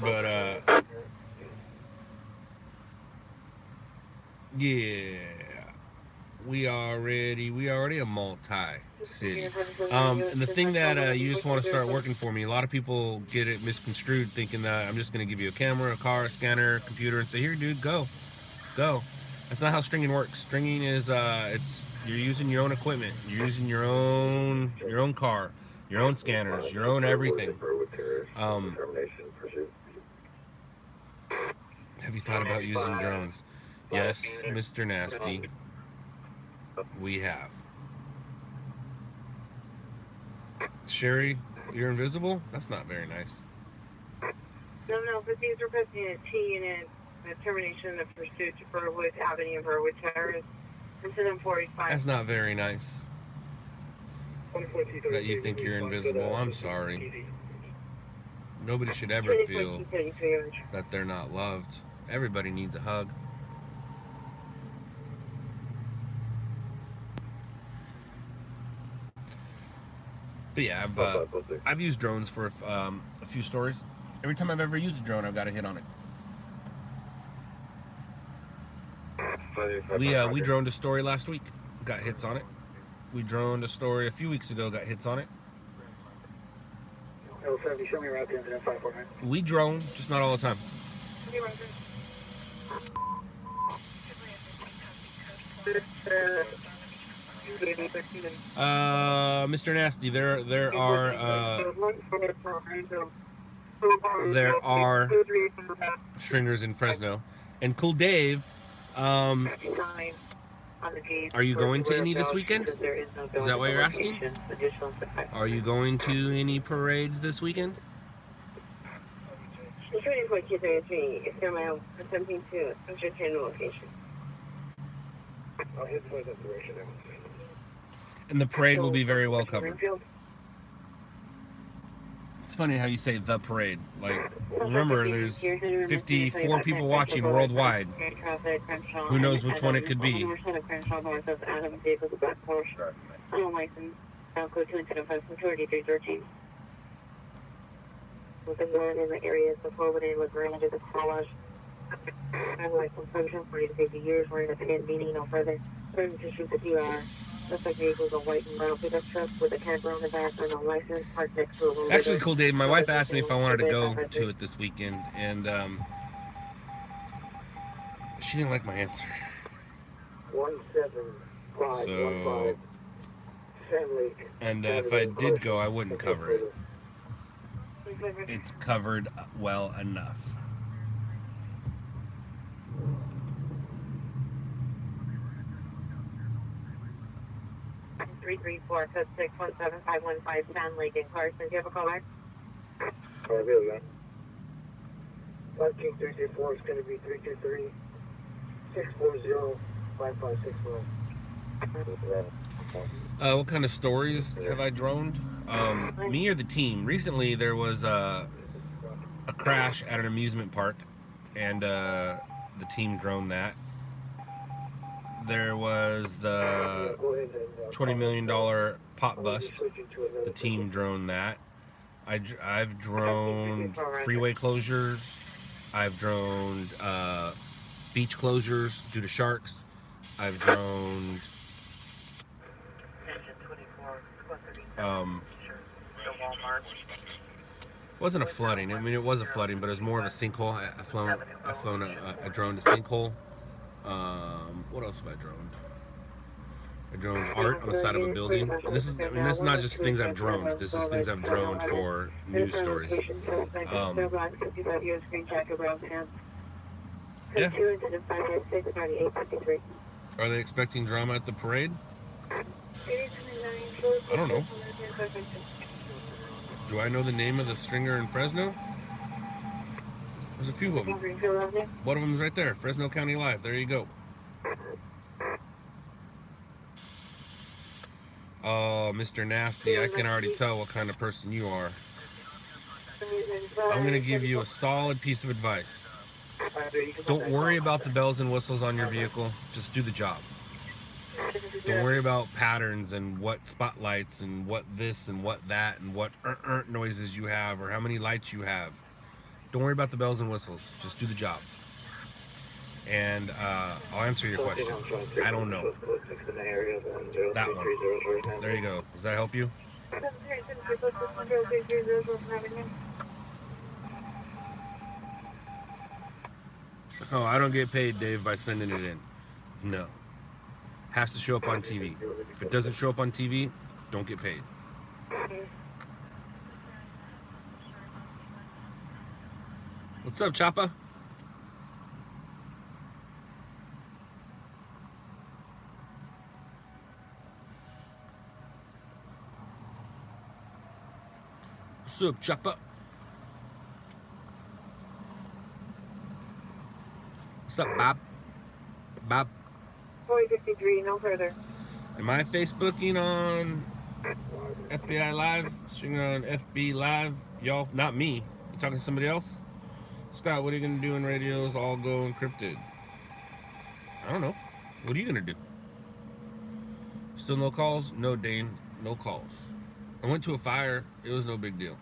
But yeah, we already a multi-city. And the thing that you just want to start working for me, a lot of people get it misconstrued thinking that I'm just going to give you a camera, a car, a scanner, a computer, and say, here, dude, go. That's not how stringing works. Stringing is you're using your own equipment. You're using your own car, your own scanners, your own everything. Have you thought about using drones? Yes, Mr. Nasty. We have. Sherry, you're invisible? That's not very nice. No, but these are requesting a T unit, a termination of pursuit to Burwood Avenue, Burwood Terrace, incident 45. That's not very nice. That you think you're invisible. I'm sorry. Nobody should ever feel that they're not loved. Everybody needs a hug. But yeah, I've used drones for a few stories. Every time I've ever used a drone, I've got a hit on it. We droned a story last week, got hits on it. We droned a story a few weeks ago, got hits on it. L70, show me route to incident 549. We drone, just not all the time. Mr. Nasty, there are stringers in Fresno, and Cool Dave. Are you going to any this weekend? Is that why you're asking? Are you going to any parades this weekend? It's ready for Q33. It's your mile 17-2. I'm just in the location. I'll hit the duration. And the parade will be very well covered. It's funny how you say the parade. Like, remember, there's 54 people watching worldwide. Who knows which one it could be? With the man in the areas of Florida with range of the collage. I've like consumption for 50 years, wearing a pin, meaning no further. Starting to shoot the PR. Suspect vehicle is a white and brown pickup truck with a camper on the back and a license parked next to a little Actually, Cool Dave, my wife asked me if I wanted to go to it this weekend, and she didn't like my answer. 17515. Family. And if I did go, I wouldn't cover it. It's covered well enough. Three code 617-515 Sand Lake in Carson. Do you have a call back? Oh, really, man. 5King334 is going to be 323-640-5561. What kind of stories have I droned? Me or the team? Recently, there was a crash at an amusement park, and the team droned that. There was the $20 million pot bust. The team droned that. I've droned freeway closures. I've droned beach closures due to sharks. I've droned wasn't a flooding. I mean, it was a flooding, but it was more of a sinkhole. I droned a sinkhole. What else have I droned? I droned art on the side of a building. And this is not just things I've droned. This is things I've droned for news stories. Yeah. Are they expecting drama at the parade? I don't know. Do I know the name of the stringer in Fresno? There's a few of them. One of them is right there. Fresno County Live. There you go. Oh, Mr. Nasty, I can already tell what kind of person you are. I'm going to give you a solid piece of advice. Don't worry about the bells and whistles on your vehicle. Just do the job. Don't worry about patterns and what spotlights and what this and what that and what noises you have or how many lights you have. Don't worry about the bells and whistles. Just do the job. And I'll answer your question. I don't know. That one. There you go. Does that help you? Oh, I don't get paid, Dave, by sending it in. No. Has to show up on TV. If it doesn't show up on TV, don't get paid. What's up, Choppa? What's up, Choppa? What's up, Bob? Bob? 453, no further. Am I Facebooking on FBI Live? Streaming on FB Live? Y'all, not me. You talking to somebody else? Scott, what are you going to do when radios all go encrypted? I don't know. What are you going to do? Still no calls? No, Dane. No calls. I went to a fire. It was no big deal.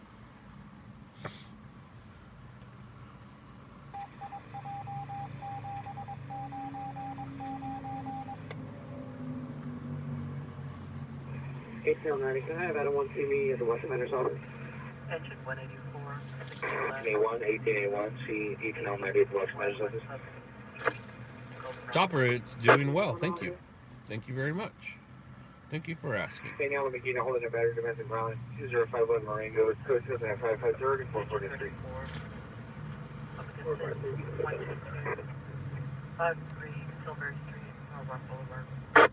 ATL 95, I don't want to see me at the West Commander's office. Engine 184. A1, 18A1, see ATL 90 at the West Commander's office. Chopper, it's doing well. Thank you. Thank you very much. Thank you for asking. Danielle McGee, holding a battery domestic violence, 2051 Marengo, it's code 7550 to 443. 53 Silver Street, Rock Boulevard.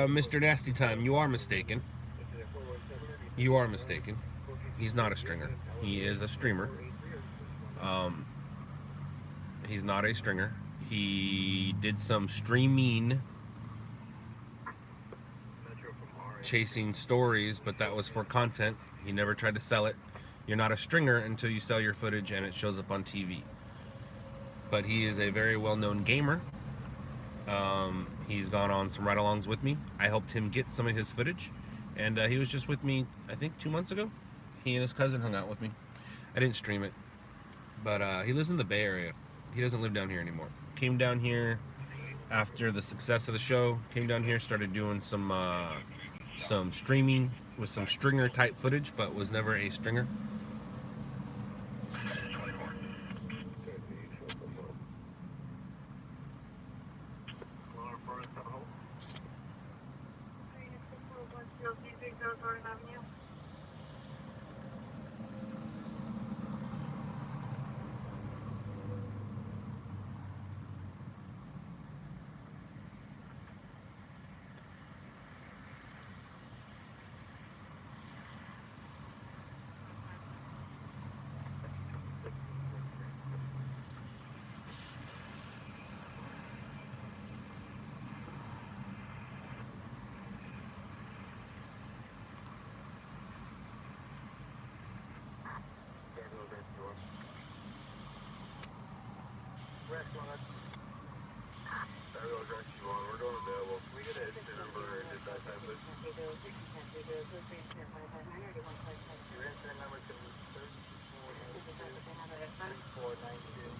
Mr. Nasty Time, you are mistaken. You are mistaken. He's not a stringer. He is a streamer. He's not a stringer. He did some streaming, chasing stories, but that was for content. He never tried to sell it. You're not a stringer until you sell your footage and it shows up on TV. But he is a very well-known gamer. He's gone on some ride-alongs with me. I helped him get some of his footage, and he was just with me, I think 2 months ago. He and his cousin hung out with me. I didn't stream it, but he lives in the Bay Area. He doesn't live down here anymore. Came down here after the success of the show. Came down here, started doing some streaming with some stringer type footage, but was never a stringer. We're going available. Can we get a number and get that time, please? Your incident number is 3492.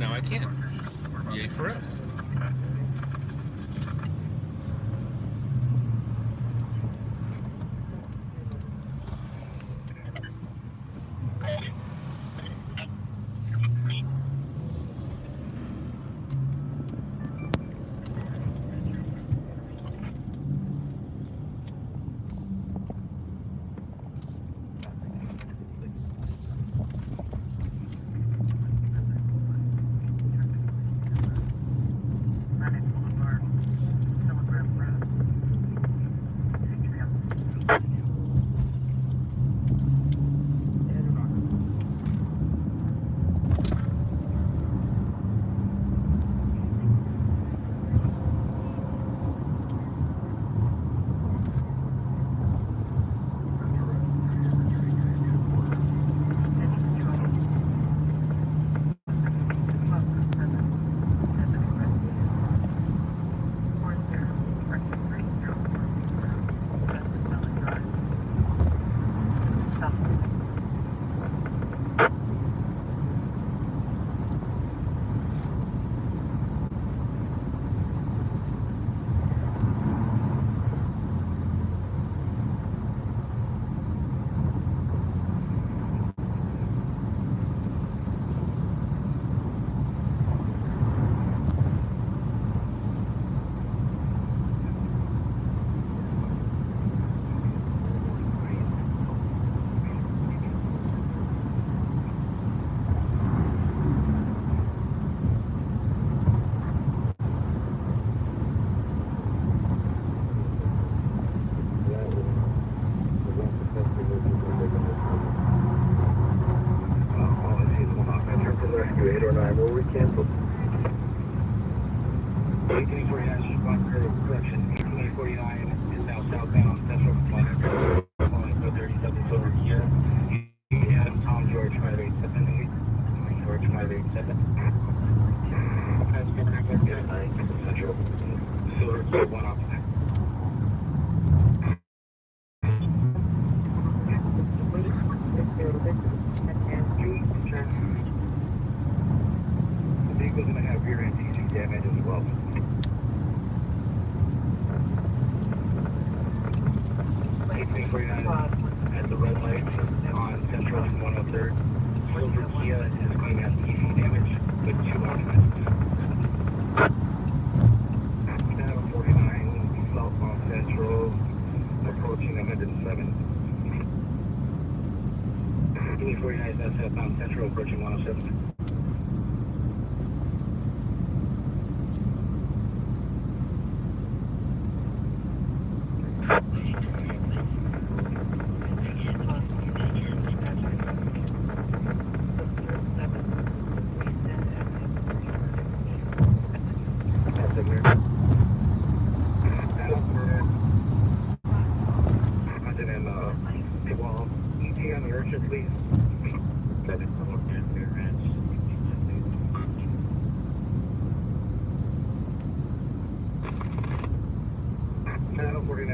Now I can. Yay for us. Canceled. 1849 Bunker, correction, 1849 is now southbound, Central Florida, 37 over here. And Tom George 587, Tom George 587. That's Governor Vector, Central, Silver, 1 off there. 49 at the red light on Central and 103rd. Silver Kia is claiming has EV damage with 2 occupants. Channel 49 south on Central, approaching 107. Unit 49 is southbound Central, approaching 107.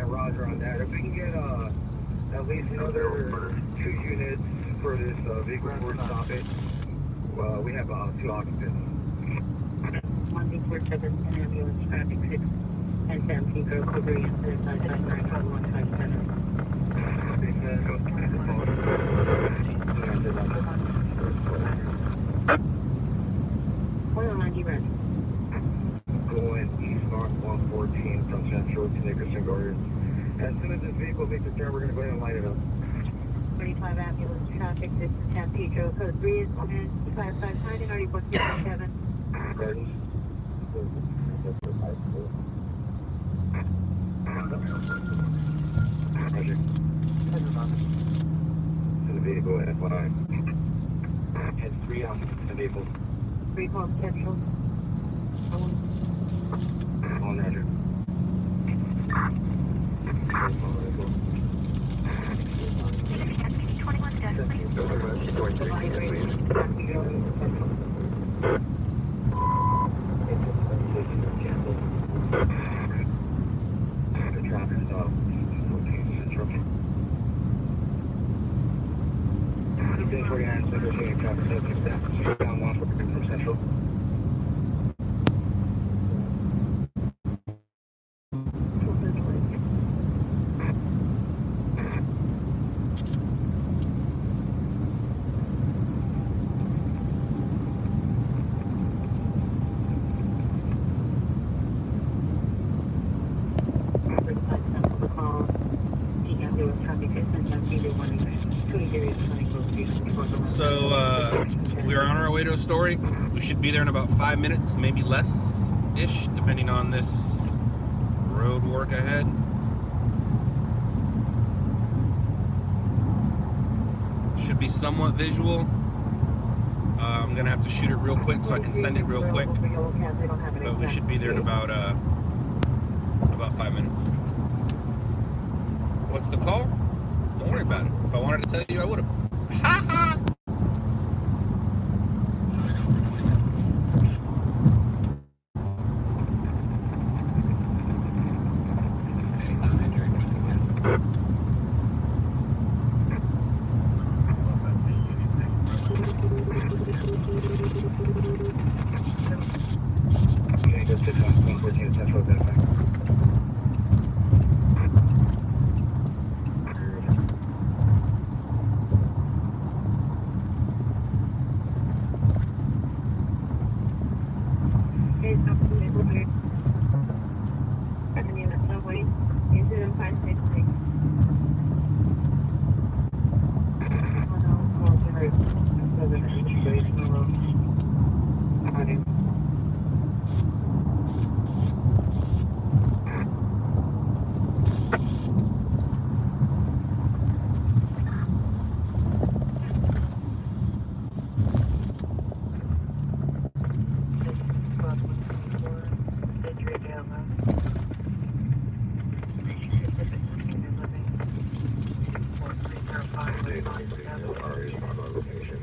Roger on that. If we can get at least another 2 units for this vehicle before we stop it, we have 2 occupants. 147 and ambulance traffic 6 and San Pedro Cobra incident by 157. 190 red. Going east north 114 from Central to Nickerson Gardens. As soon as this vehicle makes a turn, we're going to go ahead and light it up. 25 ambulance traffic 6 and San Pedro code 3 is 559 and 4157. Gardens. Roger. To the vehicle at FYI. And 3 occupants in the vehicle. 3 calls Central. On Roger. Central. So we are on our way to Astoria. We should be there in about 5 minutes, maybe less-ish, depending on this road work ahead. Should be somewhat visual. I'm gonna have to shoot it real quick so I can send it real quick. But we should be there in about 5 minutes. What's the call? Don't worry about it. If I wanted to tell you, I would have. Ha ha!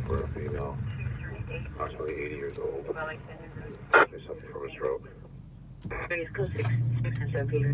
For a female, approximately 80 years old. They suffer from a stroke. It's code 6 and San Pedro.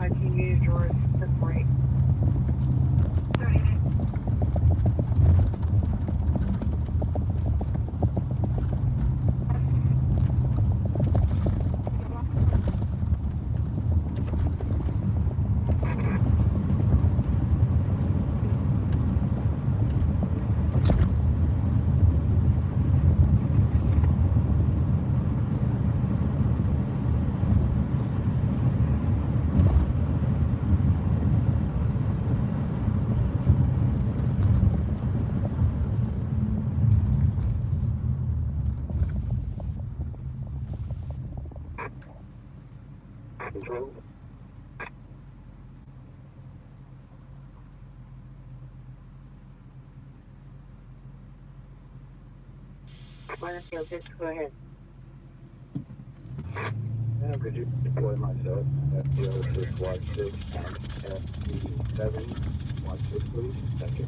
my TV drawers. That's great. Control. Field 6, go ahead. Now could you deploy myself at FPO 616 and FP716, please? Thank you.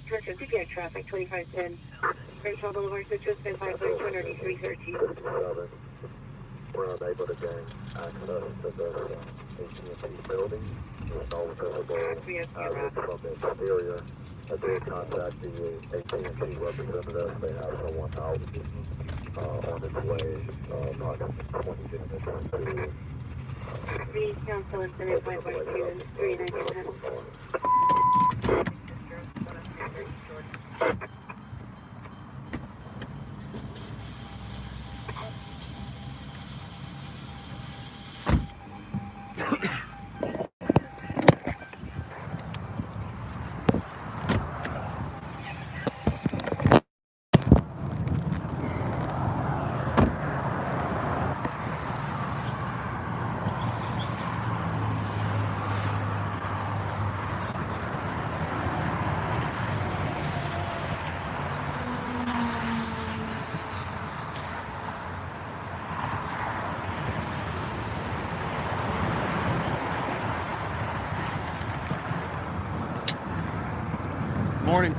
Traffic, TPI traffic, 2510. Rachel Boulevard, Citrus, 29313. We're unable to gain access to the AT&T building. It's all visible from the exterior. I did contact the AT&T representative. They have someone out on its way, approximately 20 minutes to Three Council Incident 512 3910. Morning.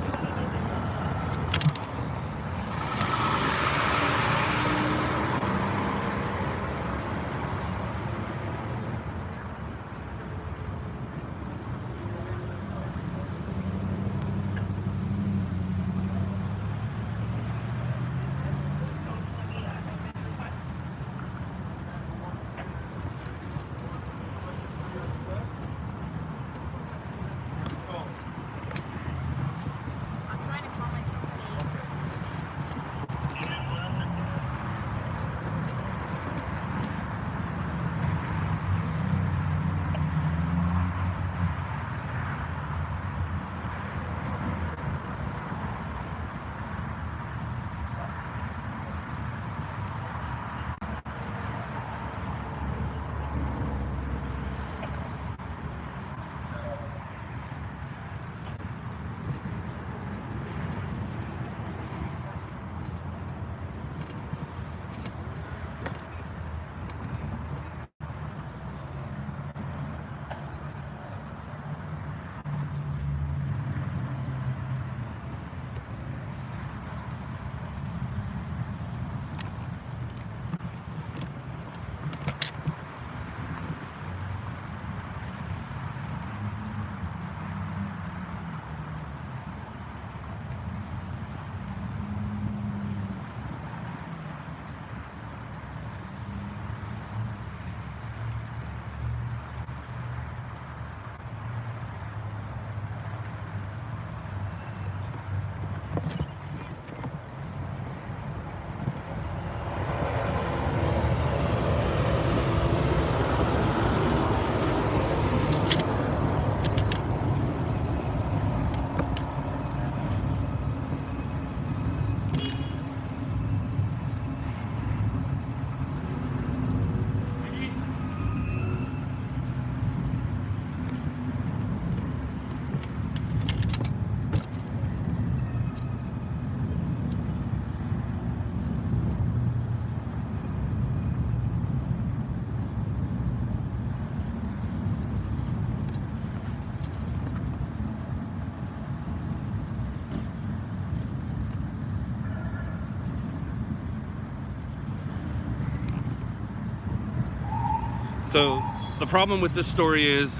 So the problem with this story is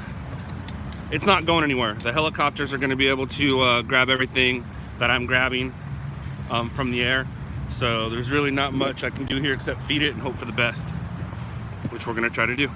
it's not going anywhere. The helicopters are going to be able to grab everything that I'm grabbing from the air. So there's really not much I can do here except feed it and hope for the best, which we're going to try to do.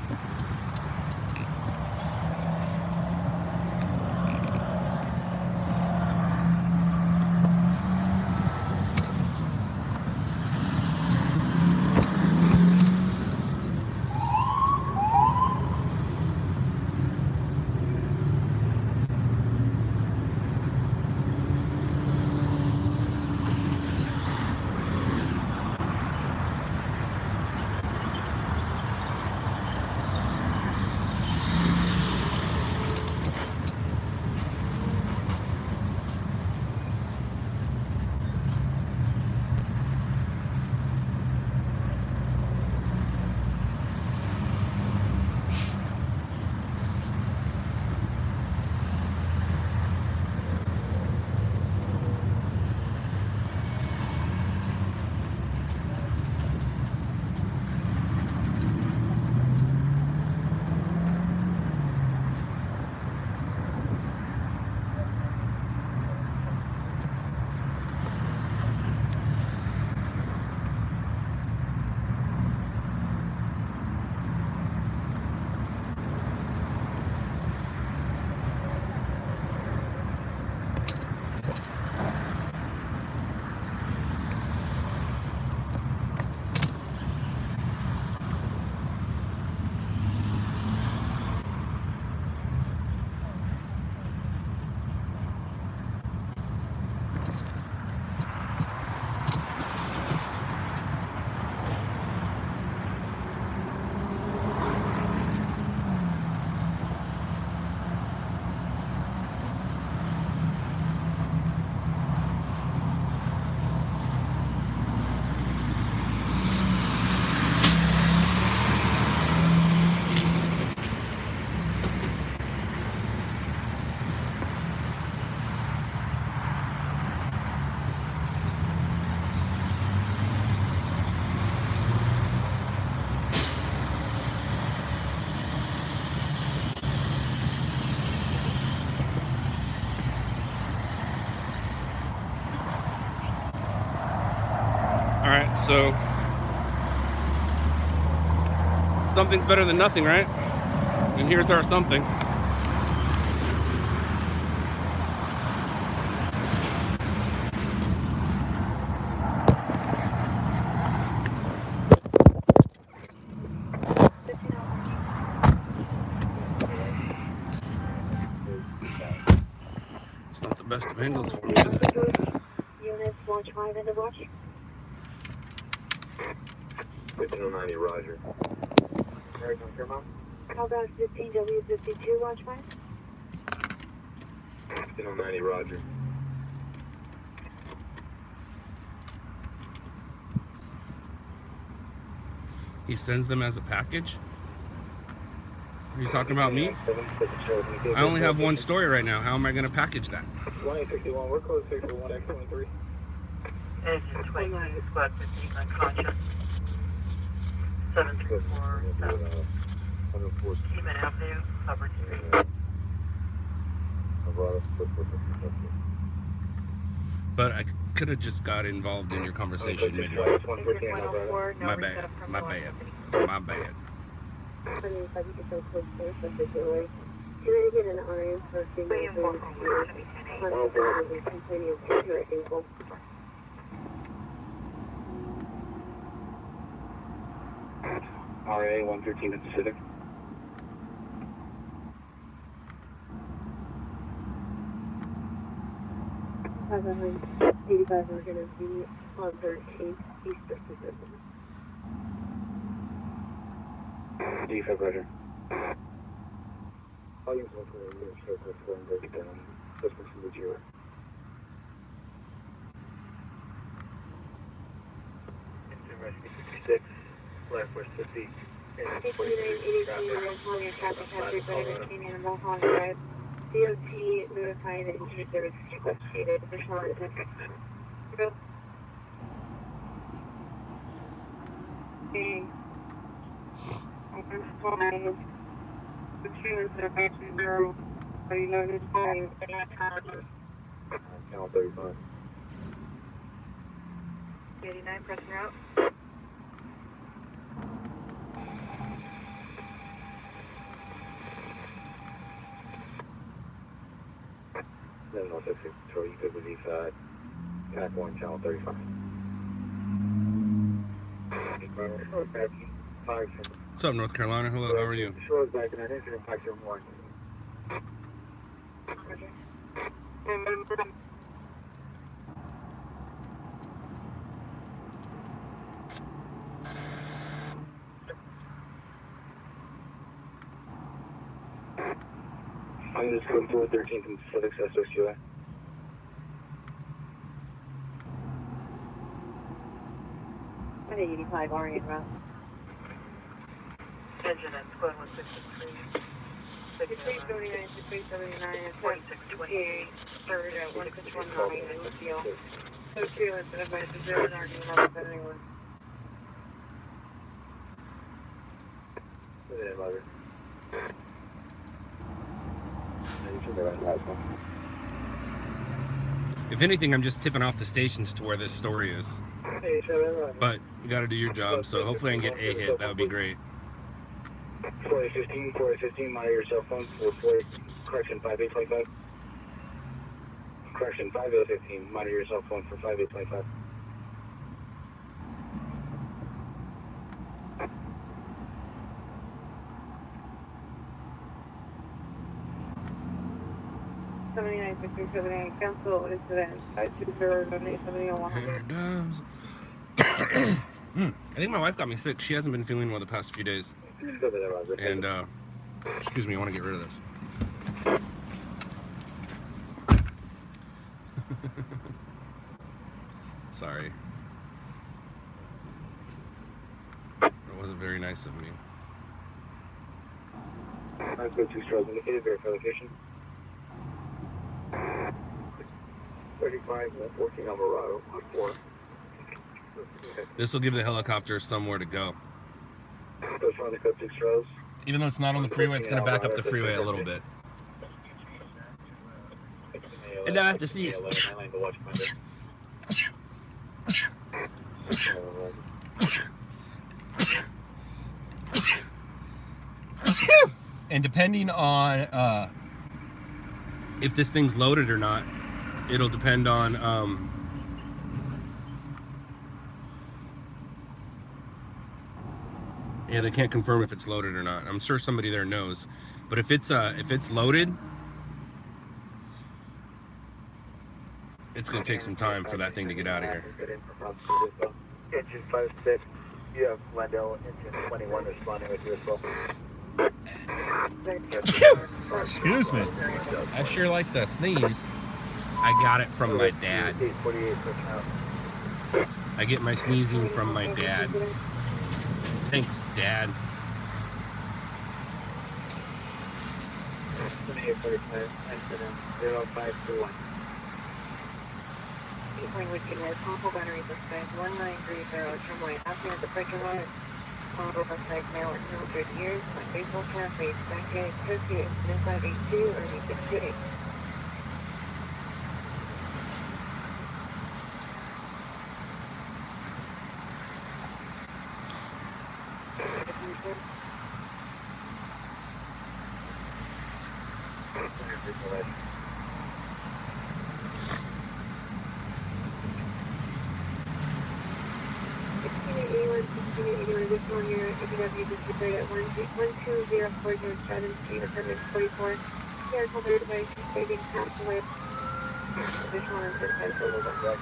Alright, so something's better than nothing, right? And here's our something. It's not the best of angles for me, is it? Units, watch 5 in the watch. 1590, roger. How about 15W52, watch 5? 1590, roger. He sends them as a package? Are you talking about me? I only have one story right now. How am I going to package that? 161, we're close to 1X23. Engine 22, squad 15, unconscious. 734, Keeman Avenue, Hubbard Street. But I could have just got involved in your conversation midway. My bad. My bad. My bad. RA 113 at Pacific. We're going to be on 13th East Pacific. D5, roger. I'll use one for the administrator for and break it down. Just for the Jira. Instant rescue 56, left west 50. 8983, traffic hazard, driver came in Mulholland Drive. DOT notified that injured service sequestrated. Additional attention. Okay. I'm fine. The treatments are back to zero. So you know this fine. Channel 35. 89, pressing out. 706 Control, you good with east side. Pack 1, channel 35. What's up, North Carolina? Hello, how are you? Shores back in that incident, Pack 1. I'm just going to 13th and Pacific Southwest QA. At 85 Orient Route. Engine at squad 163. 6379, 6379, and 4628, third at 1619 in Lucille. So two instead of by 0 and RD number 71. If anything, I'm just tipping off the stations to where this story is. But you gotta do your job, so hopefully I can get a hit. That would be great. 4815, monitor your cell phone for 5825. Correction, 5015, monitor your cell phone for 5825. Cancel incident 520-7870-100. I think my wife got me sick. She hasn't been feeling well the past few days. And, excuse me, I want to get rid of this. Sorry. That wasn't very nice of me. I've got 2 stars indicated, verify location. 35 and 14 Alvarado, 4. This will give the helicopter somewhere to go. Those are on the code 6 rows. Even though it's not on the freeway, it's going to back up the freeway a little bit. And now I have to sneeze. And depending on if this thing's loaded or not, it'll depend on yeah, they can't confirm if it's loaded or not. I'm sure somebody there knows, but if it's loaded, it's gonna take some time for that thing to get out of here. Engine 56, you have Landell engine 21 responding with you as well. Excuse me. I sure like the sneeze. I got it from my dad. I get my sneezing from my dad. Thanks, Dad. 0521. Language unit, Purple battery suspect 1930, turn right after the breaker line. Purple suspect now at 200 years, my baseball cafe, backyard, associate, 9582 or 628. Additional here, APW distributed at 12040 Stratton Street, apartment 44. Here, called the device, saving passed away. Additional incident, Roger.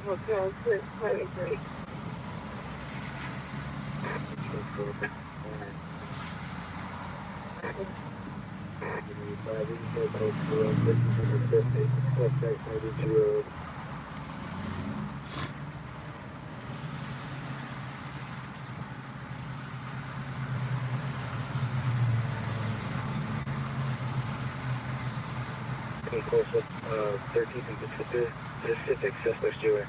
Hotel 653. Close up 13th and Pacific, suspects Jewer.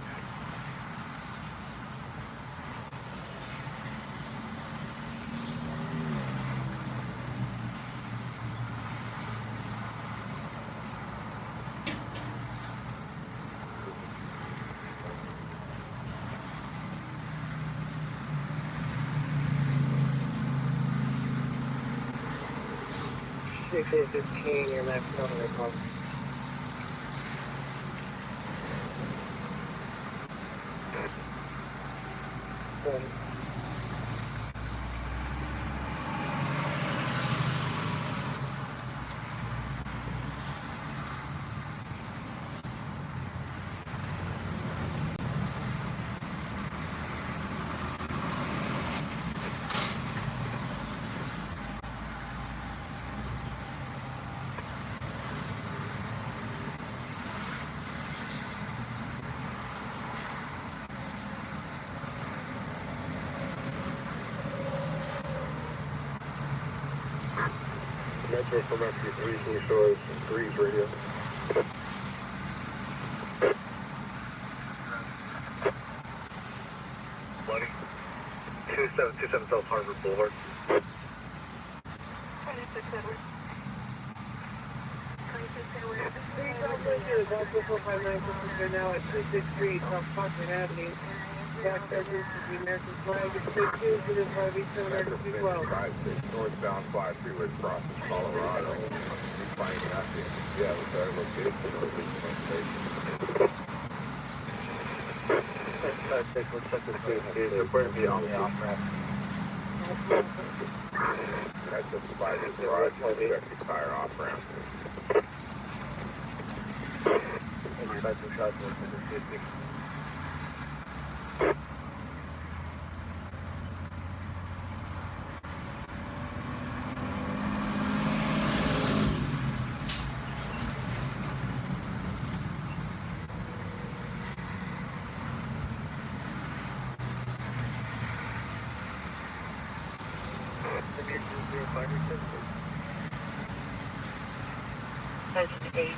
Six 815, your max number call. Metro from Rescue 3, can you show us 3's radio? Buddy. 2727 South Harbor Boulevard. 26 Edward. 26 Edward. That's the 459 are now at 263 South Concord Avenue. Back there, this is the American flag. It's 22 to this RV 712. Northbound 5 freeway crossing Colorado. Finding out the location of the station. Let's check the state. It's reported to be on the off-ramp. That's just by the garage, check the tire off-ramp. And you're about to shot to the safety. Engine 8,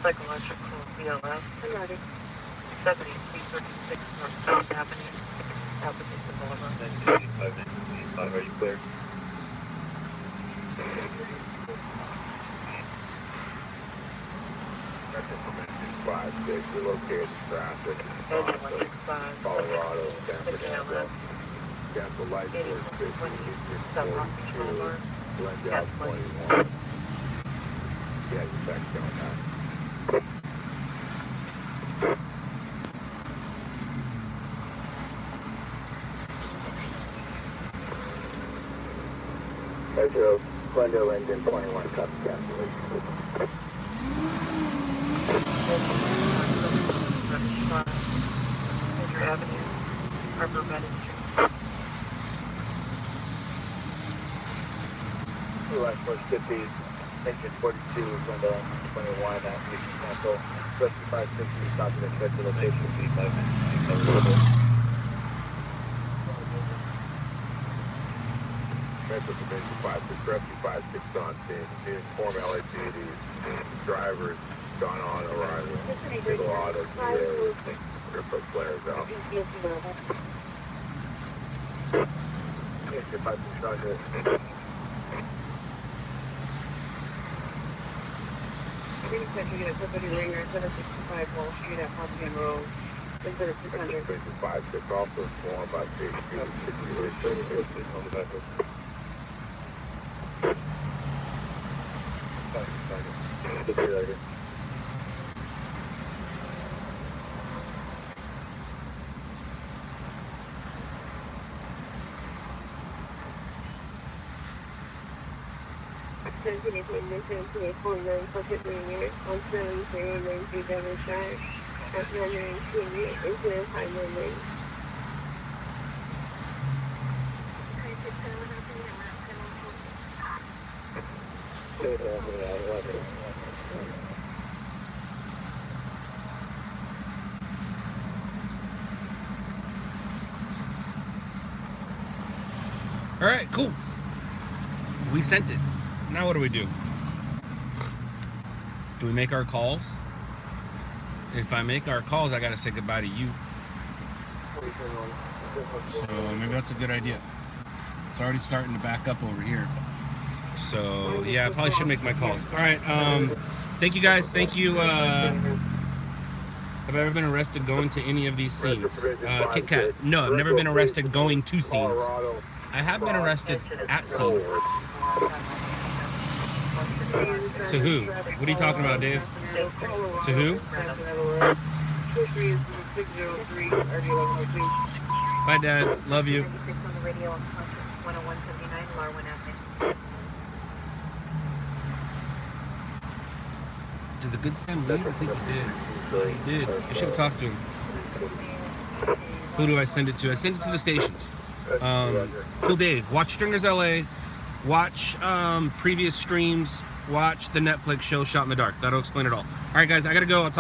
psychological BLS. I'm ready. 70, 336 Northbound Avenue. Application Boulevard. 5, are you clear? That's information 5-6, we're located in traffic. Engine 165. Colorado, San Fernando. 6 Cancel light for 50, South Rocky Boulevard. Glendale 21. Yeah, you're back down now. Metro, Glendale engine 21, copy cancellation. Major Avenue, Harbor Redding Street. Last 150, engine 42, Glendale engine 21, application cancel. Rescue 560, copy the check the location. Metro Convention 5-6, Rescue 5-6 on scene. Inform LAPD. Driver's gone on arrival. Single auto, put flares out. Yes, your 5-6, Roger. Green Country, get a somebody ringer, 765 Wall Street at Potsdam Road. Instead of 600. Convention 5-6, also informed by safety situation. On the vessel. All right, cool. We sent it. Now what do we do? Do we make our calls? If I make our calls, I gotta say goodbye to you. So maybe that's a good idea. It's already starting to back up over here. So yeah, I probably should make my calls. All right. Thank you guys. Thank you. Have I ever been arrested going to any of these scenes? Kit Kat. No, I've never been arrested going to scenes. I have been arrested at scenes. To who? What are you talking about, Dave? To who? Bye, Dad. Love you. Did the good Sam leave? I think he did. He did. I should have talked to him. Who do I send it to? I send it to the stations. Cool Dave. Watch Stringers LA. Watch previous streams. Watch the Netflix show Shot in the Dark. That'll explain it all. All right, guys. I gotta go. I'll talk.